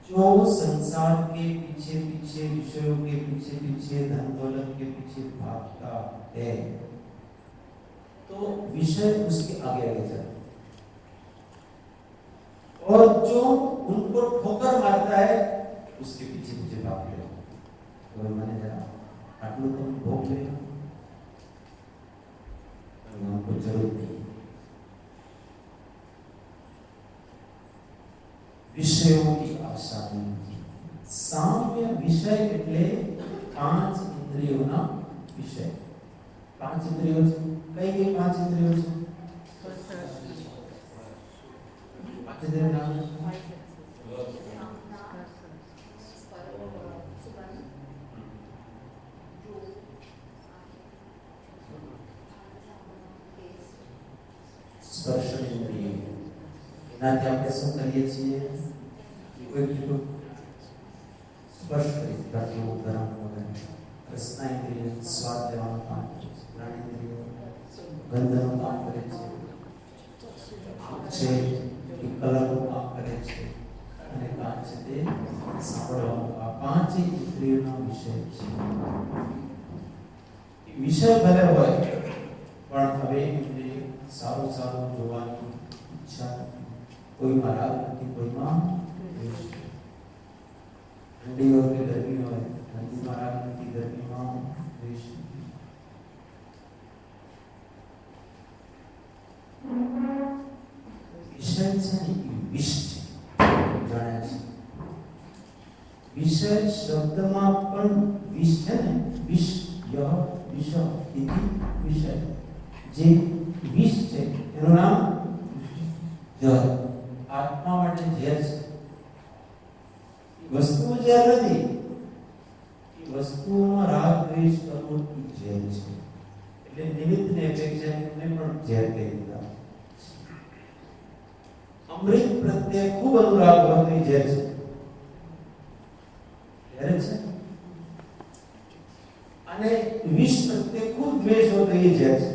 जो संसार के पीछे पीछे, विषयों के पीछे पीछे, धन दौलत के पीछे भागता है तो विषय उसके आगे आगे चलते, और जो उनको ठोकर मारता है उसके पीछे पीछे भागते हैं. तो मैंने जरा आटलू तो भोग ले, हमको जरूरत नहीं. विषयों की आशा नहीं. साम्य विषय એટલે પાંચ ઇન્દ્રિયોના વિષય. પાંચ ઇન્દ્રિયો છે. કઈ કઈ પાંચ ઇન્દ્રિયો છે? પાંચ ઇન્દ્રિયો નામ સ્પર્શ ઇન્દ્રિય. એનાથી આપણે શું કરીએ છીએ? કોઈ બીજું સ્પર્શ કરી કરતું ગરમ વગર. રસનાઇન્દ્રિય સ્વાદ લેવાનું કામ કરે છે. જ્ઞાનેન્દ્રિય ગંધનું કામ કરે છે. આંખ છે એ કલરનું કામ કરે છે. અને કાન છે તે સાંભળવાનું. આ પાંચ ઇન્દ્રિયોનો વિષય છે. વિષય ભલે હોય પણ હવે ઇન્દ્રિય સારું સારું જોવાની ઈચ્છા, કોઈમાં રાગ નથી, કોઈમાં દ્વેષ. ઠંડી હોય કે ગરમી હોય, ઠંડીમાં રાગ નથી, ગરમીમાં દ્વેષ નથી. વિષય છે ને એ વિષ છે, જાણે છે. વિષય શબ્દમાં પણ વિષ છે ને, વિષ યહ વિષ ઇતિ વિષય. જે વિષ છે એનું નામ ઝેર. આત્મા માટે ઝેર છે. વસ્તુ ઝેર નથી. એ વસ્તુમાં રાગ દ્વેષ કરવો એ ઝેર છે. એટલે નિમિત્તને અપેક્ષા એમને પણ ઝેર કહી દીધા. અમૃત પ્રત્યે ખૂબ અનુરાગ હોય તો એ ઝેર છે. ઝેર છે. અને વિષ પ્રત્યે ખૂબ દ્વેષ હોય તો એ ઝેર છે.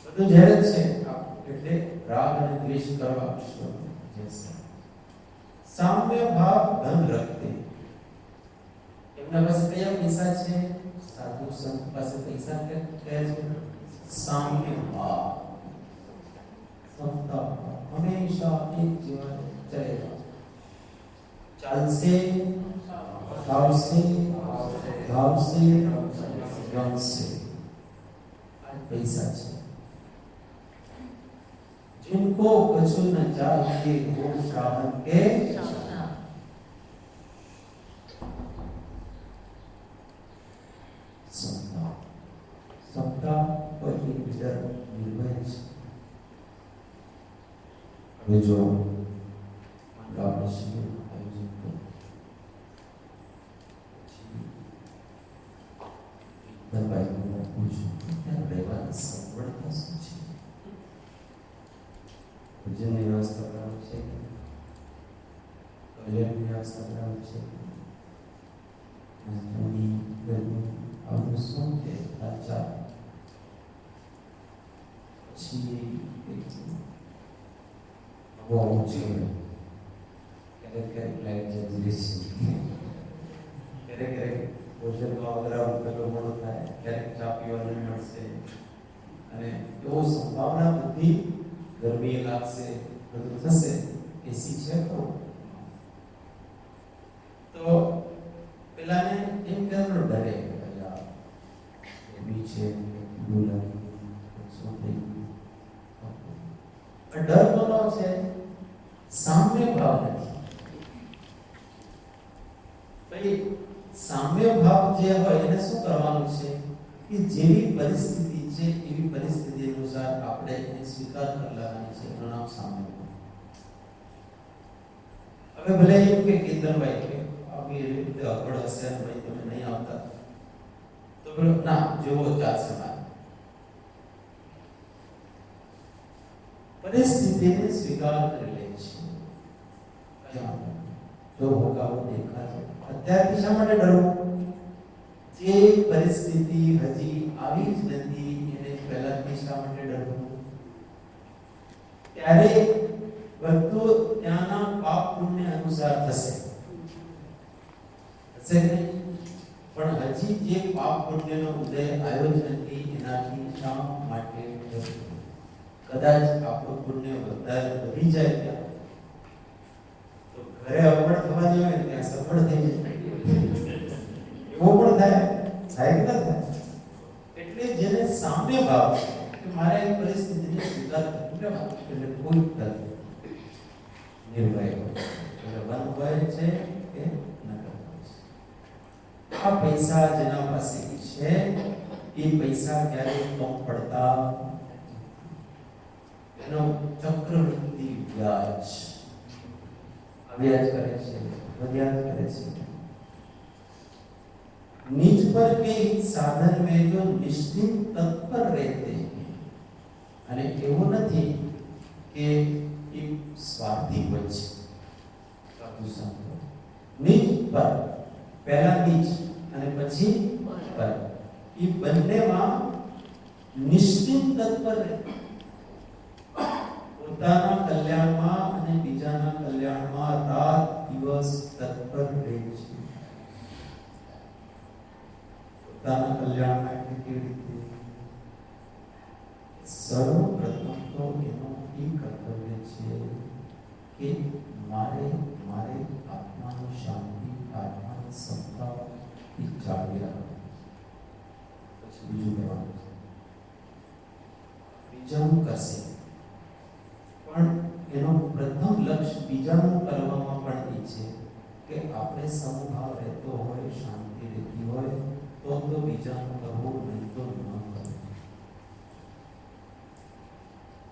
બધું ઝેર જ છે. એટલે રાગ અને દ્વેષ કરવા સામ્ય ભાવ ધન રખતે. એમના પાસે કયા પૈસા છે? સાધુ સંત પાસે પૈસા કયા છે? સામ્ય ભાવ. સંત भावसे भावसे गमसे आज पैसा है जिनको कछु न चाहिए वो श्रावण के समता और भीतर निर्भय હવે જો આપણે શિબિર આયોજિત કરીએ દરબારીનું પૂછ્યું ત્યાં રહેવાની સગવડતા શું છે ભોજનની વ્યવસ્થા કરાવી છે ટોયલેટની વ્યવસ્થા કરાવી છે ઠંડી ગરમી આવું શું કે લાચાર પછી બહુ છે ક્યારેક લાઈટ જતી રહેશે ક્યારેક ભોજનમાં અગરામ પેલો મોડો થાય ક્યારેક ચા પીવાનું મળશે અને એવો સંભાવના બધી ગરમી લાગશે બધું થશે એસી છે ખરો તો પેલાને એમ કહેવાનો ડરે ગરમી છે બોલાવી શું થઈ ગયું ડર કોનો છે સામ્ય ભાવ નથી ભાઈ સામ્ય ભાવ જે હોય એને શું કરવાનું છે કે જેવી પરિસ્થિતિ છે એવી પરિસ્થિતિ અનુસાર આપણે એને સ્વીકાર કરી લેવાની છે એનું નામ સામ્ય ભાવ હવે ભલે એમ કે કેતનભાઈ કે આવી રીતે અગવડ હશે ભાઈ તમે નહીં આવતા તો પેલો ના જેવો ચાલશે મારે परिस्थिति स्वीकार कर ले जो होगा वो देखा जाए અત્યાર દિશા માટે ડરવું જે પરિસ્થિતિ હજી આવી જ નથી એને પહેલા દિશા માટે ડરવું ત્યારે બધું ત્યાંના પાપ પુણ્ય અનુસાર થશે પણ હજી જે પાપ પુણ્યનો ઉદય આવ્યો જ નથી એનાથી શા માટે ડરવું કદાચ આપણું પુણ્ય વધારે વધી જાય ત્યાં તો ઘરે અવગણ થવાની હોય ત્યાં સફળ થઈ જાય એવો પણ થાય થાય કે ના થાય એટલે જેને સામ્ય ભાવ છે કે મારે એ પરિસ્થિતિને સ્વીકાર કરવી લેવા એટલે કોઈ ડર નિર્ભય એટલે વન હોય છે કે ન આ પૈસા જેના પાસે છે એ પૈસા ક્યારેય કમ પડતા એનો ચક્રવૃદ્ધિ વ્યાજ કરે છે व्याज करे છે निज पर के इस साधन में जो निश्चित तत्पर रहते हैं અને એવું નથી કે એ સ્વાર્થી હોય છે સાધુ સંતો નિજ પર પહેલા નિજ અને પછી પર એ બંનેમાં નિશ્ચિત તત્પર રહે પોતાના કલ્યાણમાં અને બીજાના કલ્યાણમાં રાત દિવસ તત્પર રહે છે પોતાના કલ્યાણ માટે કેવી રીતે સર્વપ્રથમ તો એનું એ કર્તવ્ય છે કે મારે આત્માની શાંતિ આત્માની સમતા જાળવી રાખવી પછી બીજું કહેવાનું છે બીજાનું કરશે પણ એનો પ્રથમ લક્ષ્ય બીજાનું કરવામાં પણ એ છે કે આપણે સમભાવ રહેતો હોય શાંતિ રહેતી હોય તો બીજાનું કરવું નહીં તો ન કરવું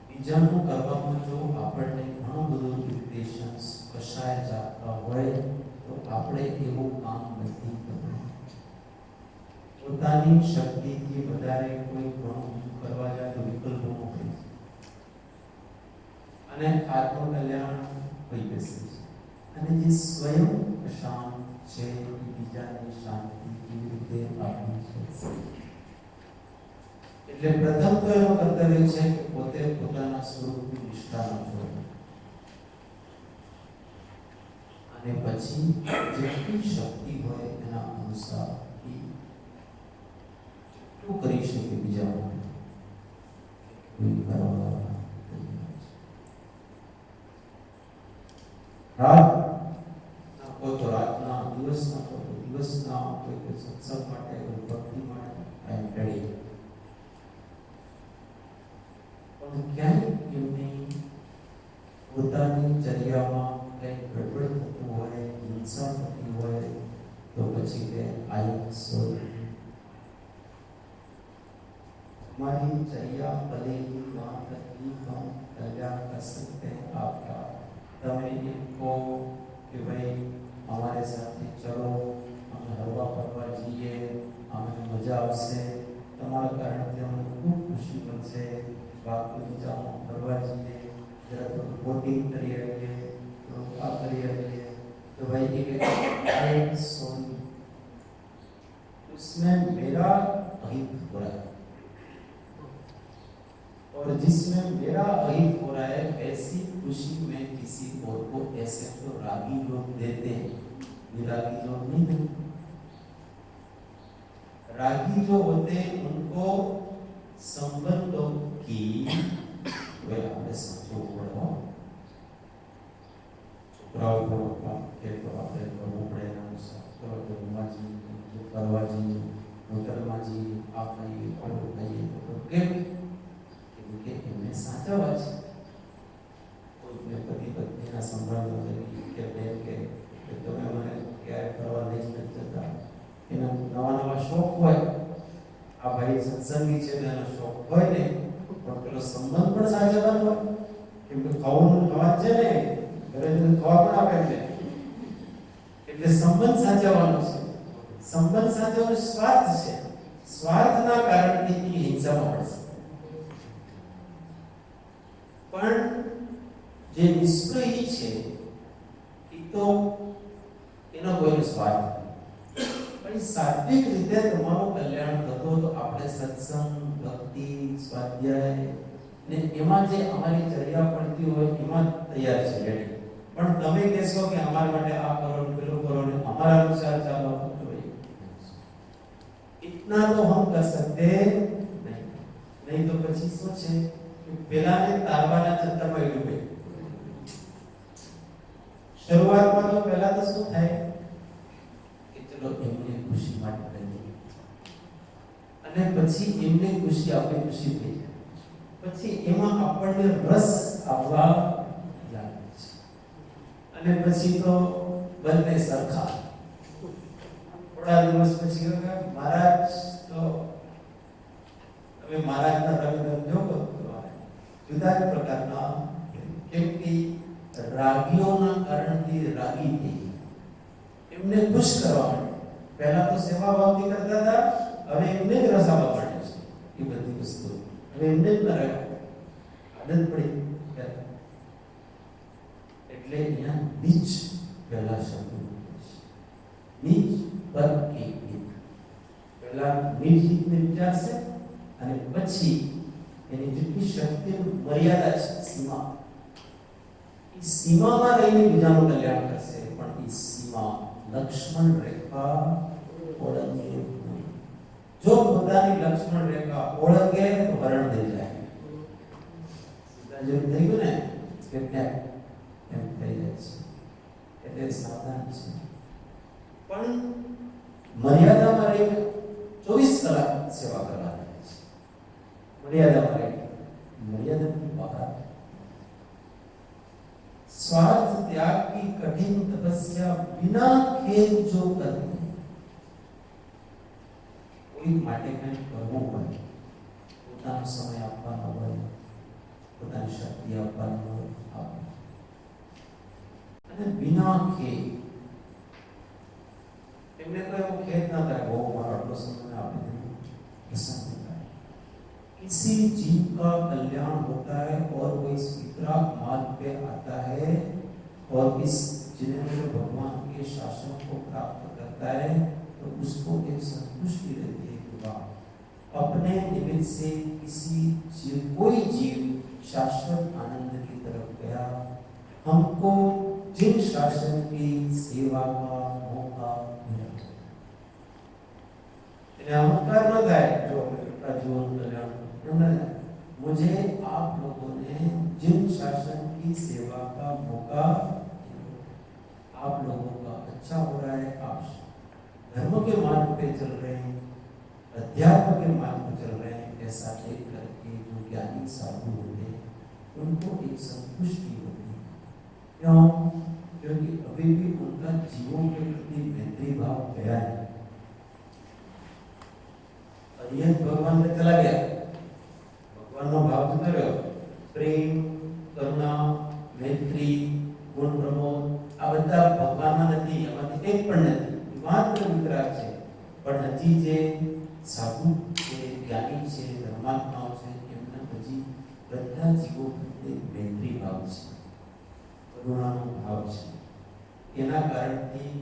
બીજાનું કરવામાં જો આપણને ઘણું બધું ઇરિટેશન્સ કશાય જાગતા હોય તો આપણે એવું કામ નથી કરવું પોતાની શક્તિથી વધારે કોઈ ઘણું કરવા જાય તો વિકલ્પો થઈ અને આત્મકલ્યાણ થઈ બેસે છે અને જે સ્વયં શાંત છે એ બીજાની શાંતિ કેવી રીતે આપી છે એટલે પ્રથમ તો એનું કર્તવ્ય છે કે પોતે પોતાના સ્વરૂપની નિષ્ઠામાં જોડે અને પછી જેટલી શક્તિ હોય એના અનુસાર જેટલું કરી શકે બીજા માટે કોઈ કરવા રાત ના કોઈ તો રાતના દિવસના કોઈ ક્યાંક એમની પોતાની ચર્યામાં કંઈક ગડબડ થતું હોય, હિંસા થતી હોય, તો પછી કે આઈ એમ સોરી, हमारी चर्या भले ही वहाँ तकलीफ हम कल्याण कर सकते हैं आपका, तमें इनको कि भाई हमारे साथ चलो, हमें हरवा फरवा जीए, हमें मजा आवશે, તમારા કારણથી અમને ખૂબ ખુશી મળશે, બાપુજી જાઓ ફરવા જઈએ, જરા થોડું બોટિંગ કરી આવીએ, થોડું આ કરી આવીએ, तो भाई ये आई एम सॉरी, उसमें मेरा अहित हो रहा है, और जिसमें मेरा अहित हो रहा है, ऐसी खुशी में किसी और को ऐसे तो रागी लोग देते हैं, विरागी लोग नहीं देते। रागी जो होते हैं उनको संबंधों की वे आपने समझो पड़ो, छोकराओं को के तो आपने करना पड़ेगा, तो माजी जो करवाजी नौकरमाजी आप नहीं और नहीं तो के કે એમને સાચવવા છે, કોઈને પતિ પત્નીના સંબંધો કે બેન કે તમે મને ક્યારે ફરવા લઈ જ નથી જતા, એના નવા નવા શોખ હોય, આ ભાઈ સત્સંગી છે એનો શોખ હોય ને, પણ પેલો સંબંધ પણ સાચવવાનો હોય, કેમ કે ખાવાનું ખાવા છે ને, ઘરે ખાવા પણ આપે છે, એટલે સંબંધ સાચવવાનો છે, સંબંધ સાચવવાનો સ્વાર્થ છે, સ્વાર્થના કારણથી હિંસામાં પડશે, પણ જે નિષ્ક્રિય છે એ તો એનો કોઈ સ્વાર્થ નથી, પણ સાત્વિક રીતે તમારું કલ્યાણ થતો તો આપણે સત્સંગ, ભક્તિ, સ્વાધ્યાય ને એમાં જે અમારી ચર્યા પડતી હોય એમાં તૈયાર છે રેડી, પણ તમે કહેશો કે અમારા માટે આ કરો ને પેલું કરો ને અમારા અનુસાર ચાલો તો इतना तो हम कर सकते नहीं तो પછી શું છે પેલાને તારવાના ચક્કરમાં ડૂબે, શરૂઆતમાં તો પહેલા તો શું થાય કે ચલો એમને ખુશી માટે કરીએ, અને પછી એમને ખુશી આપણે ખુશી થઈ જાય, પછી એમાં આપણને રસ આવવા લાગે છે, અને પછી તો બંને સરખા, થોડા દિવસ પછી મહારાજ તો હવે મહારાજના રંગ જોવો જુદા જ પ્રકારના, કેમ કે રાગીઓના કારણથી રાગી થઈ, એમને ખુશ કરવા માટે પહેલા તો સેવા ભાવથી કરતા હતા, હવે એમને જ રસાવા માંડે છે એ બધી વસ્તુ, હવે એમને જ ન રહ્યા આદત પડી, એટલે અહીંયા નીચ પહેલા શબ્દ નીચ પર કે પહેલા નીચ રીતને વિચારશે અને પછી એની જેટલી શક્તિ મર્યાદા છે, સીમા, એ સીમામાં રહીને બીજાનું કલ્યાણ કરશે, પણ એ સીમા લક્ષ્મણ રેખા ઓળંગે નહીં, જો પોતાની લક્ષ્મણ રેખા ઓળંગે તો હરણ થઈ જાય, જેમ થઈ ગયું ને કે એમ થઈ જાય છે, એટલે સાવધાન છે, પણ મર્યાદામાં રહીને 24 કલાક સેવા કરવાની છે, મર્યાદામાં રહીને, મર્યાદાની બહાર स्वार्थ त्याग की कठिन तपस्या बिना खेद जो करते कोई માટે કંઈ કરવું હોય, પોતાનો સમય આપવાનો હોય, પોતાની શક્તિ આપવાનો હોય, અને બિના ખેદ, એમને કોઈ ખેદ ના થાય, બહુ મારો આટલો સમય આપી દીધો, ऐसा नहीं है, किसी जीव का कल्याण होता है और वो इस वितराग मार्ग पे आता है और इस जिन्हें भगवान के शासन को प्राप्त करता है, तो उसको एक संतुष्टि रहती है कि वाह, अपने निमित्त से किसी जीव, कोई जीव शाश्वत आनंद की तरफ गया, हमको जिन शासन की सेवा का मौका मिला, अहंकार न था जो जीवन कल्याण, मुझे आप लोगों ने जिन शासन की सेवा का मौका, आप लोगों का अच्छा हो रहा है, आप धर्म के मार्ग पे चल रहे हैं, अध्यात्म के मार्ग पे चल रहे हैं, ऐसा देख करके जो ज्ञानी साधु होते हैं संतुष्टि होती। क्यों? क्योंकि अभी भी उनका जीवों के प्रति मैत्री भाव गया है। और ये भगवान ने चला गया, भगवान नो भाव जतो रह्यो। प्रेम, करुणा, मैत्री, गुण प्रमोद आ બધા ભગવાનના નથી, એમાંથી એક પણ નથી, માત્ર વિતરાગ છે। પણ હજી જે સાધુ છે, જ્ઞાની છે, ધર્માત્માઓ છે, એમના હજી બધા જીવો પ્રત્યે મૈત્રી ભાવ છે, કરુણાનો ભાવ છે। એના કારણથી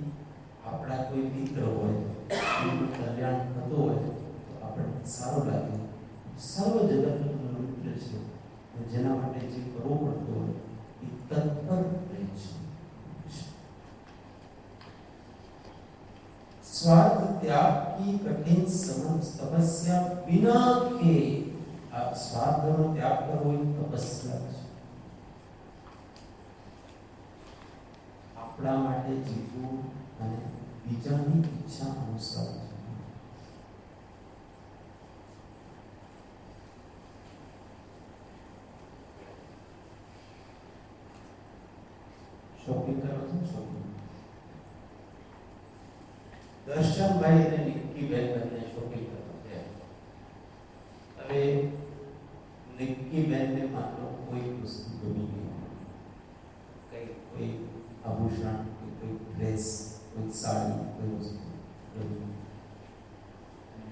આપણા કોઈ મિત્ર હોય, એનું કલ્યાણ થતું હોય તો આપણને સારું લાગે। સર્વ જગતનો મિત્ર છે, જેના માટે જે કરવું પડતું હોય એ તત્પર રહે છે। स्वार्थ त्याग की कठिन तपस्या बिना के स्वार्थ नो त्याग करवो तपस्या है। अपना माटे जीवવું અને બીજાની ઈચ્છા અનુસાર શોપિંગ કરો છો। શોપિંગ दर्शन भाई ने निक्की बहन बनने शॉपिंग करते हैं। अरे निक्की बहन ने मान लो कोई वस्तु गमी गई, कहीं कोई आभूषण, कोई ड्रेस, कोई साड़ी, कोई वस्तु गमी,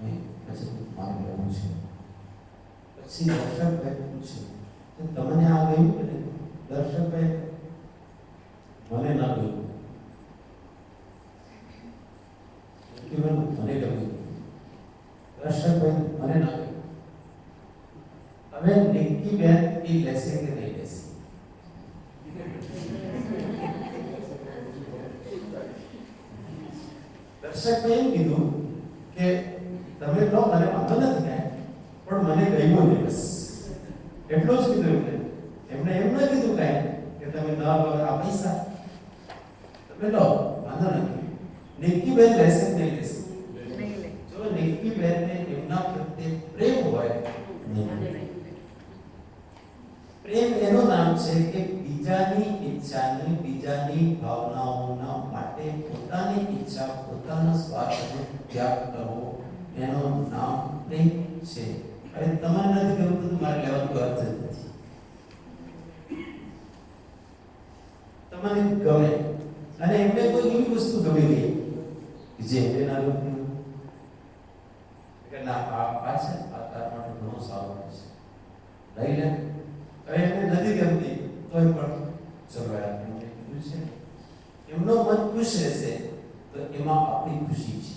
मैं પછી મારે લેવું છે। પછી દર્શક ભાઈ પૂછે તો તમને આ ગયું કે નહીં? દર્શક ભાઈ મને ના ગયું, મને ગમ્યું, દર્શક ભાઈ મને ના ગયું। હવે નિક્કી બેન એ લેશે કે નહીં લેશે? દર્શક ભાઈ એમ કીધું કે તમે લો, મને વાંધો નથી કાંઈ, પણ મને ગમ્યું નહીં, બસ એટલું જ કીધું એમને। એમને એમ ન કીધું કાંઈ કે તમે ન લો, આ પૈસા તમે લો, વાંધો નથી। નિક્કી બેન લેશે કે નહીં લેશે? જો નિક્કી બેન ને એમના પ્રત્યે પ્રેમ હોય, પ્રેમ એનું નામ છે કે બીજાની ઈચ્છાની, બીજાની ભાવનાઓના માટે પોતાની ઈચ્છા, પોતાના સ્વાર્થનો ત્યાગ કરવો, એનું નામ પ્રેમ છે। હવે તમારે નથી કરવું તો તમારે લેવાનું અર્થ જ નથી। તમને ગમે અને એમને કોઈ એવી વસ્તુ ગમી ગઈ જે એના લોકો કે ના આ પાછળ આ તાર માટે ઘણો સારો છે, લઈ લે। હવે એમને નથી ગમતી તોય પણ ચલો યાર એમને કીધું છે, એમનો મન ખુશ રહેશે તો એમાં આપણી ખુશી છે।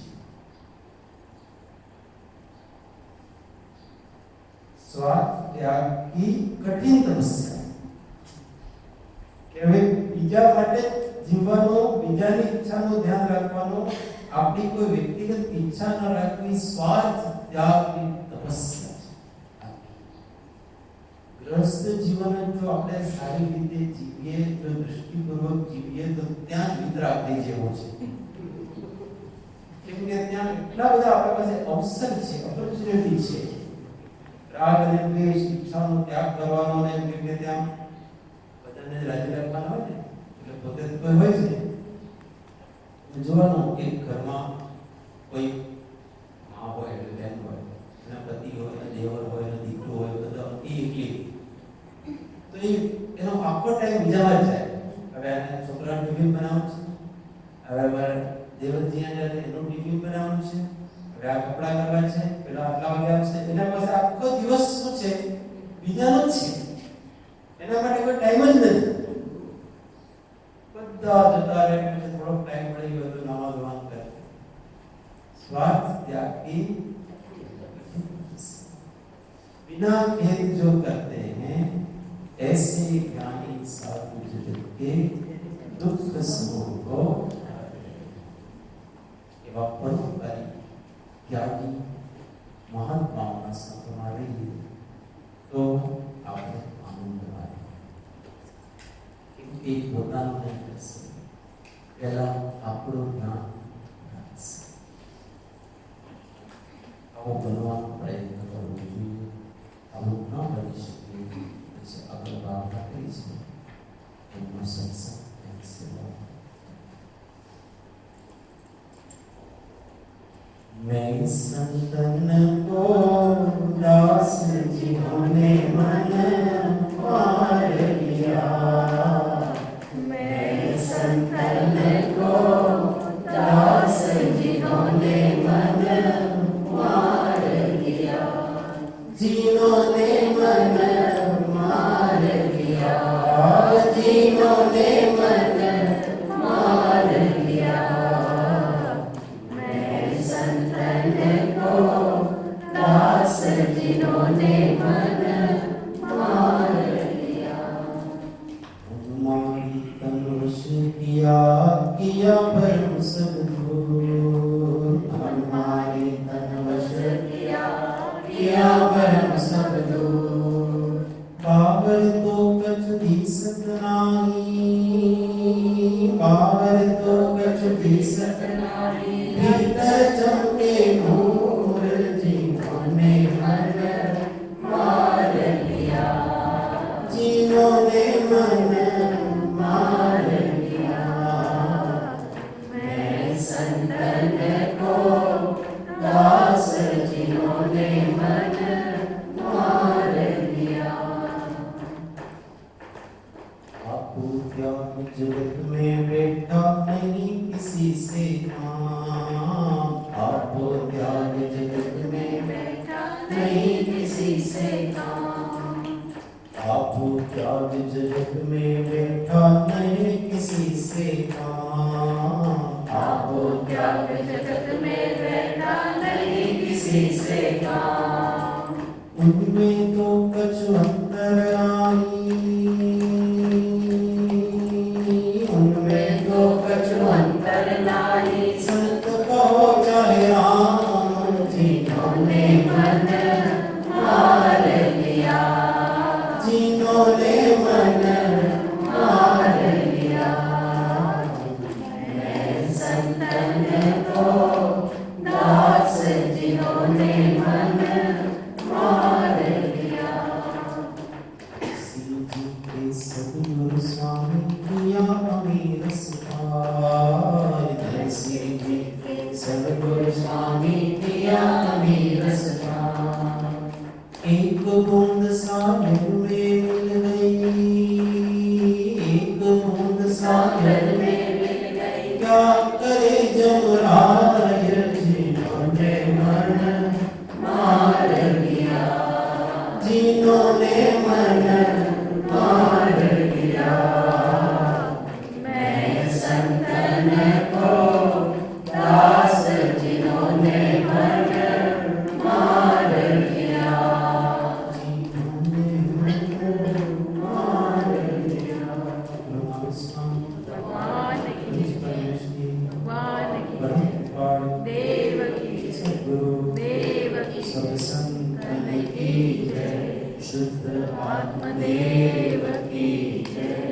स्वार्थ त्याग की कठिन तपस्या કે હવે બીજા માટે જીવવાનો, બીજાની ઈચ્છાનો ધ્યાન રાખવાનો, આપણી કોઈ વ્યક્તિગત ઈચ્છા ન રાખવી, સ્વાર્થ ત્યાગની તપસ્યા છે। ગ્રસ્ત જીવન જો આપણે સારી રીતે જીવીએ, જો દૃષ્ટિપૂર્વક જીવીએ તો ત્યાં વિતરાગ થઈ જેવો છે। કેમ કે ત્યાં એટલા બધા આપણા પાસે અવસર છે, ઓપોર્ચ્યુનિટી છે। રાગ અને દ્વેષ, ઈચ્છાનો ત્યાગ કરવાનો, ને કેમ કે ત્યાં બધાને રાજી રાખવાના હોય ને, એટલે પોતે કોઈ હોય જ નહીં। જોવાનું કે ઘરમાં કોઈ માં હોય એટલે બેન હોય, એના પતિ હોય, દેવર હોય, દીકરો હોય, બધા એકલી, તો એનો આખો ટાઈમ બીજામાં જ જાય। હવે આને છોકરાનું ટિફિન બનાવવું છે, હવે મારે દેવરજી એનું ટિફિન બનાવવાનું છે, હવે આ કપડા કરવા છે, પેલા આટલા વાગે આવશે, એના પાસે આખો દિવસ શું છે? બીજાનો જ છે, એના માટે કોઈ ટાઈમ જ નથી। બધા જતા રહે, પછી થોડો ટાઈમ મળી ગયો તો નાવા ધોવાનું કરે। स्वार्थ त्याग की बिना भेद जो करते हैं, ऐसे ज्ञानी साधु जगत के दुख समूह को एवं परोपकारी त्यागी महात्माओं संतों रही तो आपने आनंद आए। क्योंकि પોતાનું નહીં કરશે, પહેલા આપણું જ્ઞાન રાખશે। આવો બનવાનો પ્રયત્ન કરવો જોઈએ। આવું ન કરી શકીએ પછી આગળ ભાવના કરી છે આજનો સત્સંગ અને સેવા. मैं संतन को दास जिन्होंने मन मार लिया, मैं संतन को दास जिन्होंने मन मार लिया, जिन्होंने मन मार लिया, जिन्होंने मन मार लिया, दास जिन्होंने मन मार लिया, हमारी तनुष किया किया परम सद्गुरु, हमारी तनुष किया परम सद्गुरु, बाबर तो कछ दिसत नाही, बाबर तो कछ दिसत नाही, भीतर चमके नूर, जिन्होंने मन मार लिया, जिन्होंने मन मार लिया, मैं संतन को दास जिन्होंने मन मार लिया, आपको ज्ञान जगत में बैठा नहीं किसी से काम, आपको ज्ञान जगत में बैठा नहीं किसी से काम, आपको ज्ञान जगत में बैठा नहीं किसी से काम, आपको ज्ञान जगत में बैठा नहीं किसी से काम, उनमें तो कछु अंतर नहीं, उनमें तो कछु अंतर नहीं, संत कहो चाहे राम, जिन्होंने मन मार लिया, जिन्होंने मन मार लिया, मैं संतन को दास जिन्होंने मन मार लिया, श्री जी के सद्गुरु स्वामी किया अमीर सुपार, श्री जी के सद्गुरु स्वामी किया अमीर सुपार, एक बूंद सागर में मिल गई, एक बूंद सागर में मिल गई, क्या करे जमराय, जिन्होंने मन मार लिया, जिन्होंने मन मार लिया, मैं संतन को दास जिन्होंने मन मार लिया, जिन्होंने मन मार लिया, भगवान की देव की सद्गुरु देव की सब संतन की जय, शुद्ध आत्मदेव की जय।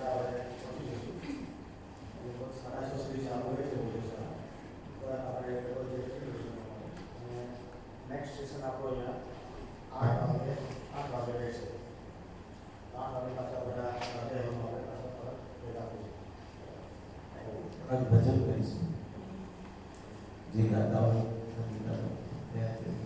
આપણે ભજન કરીશું જે ગાતાઓ તૈયાર છે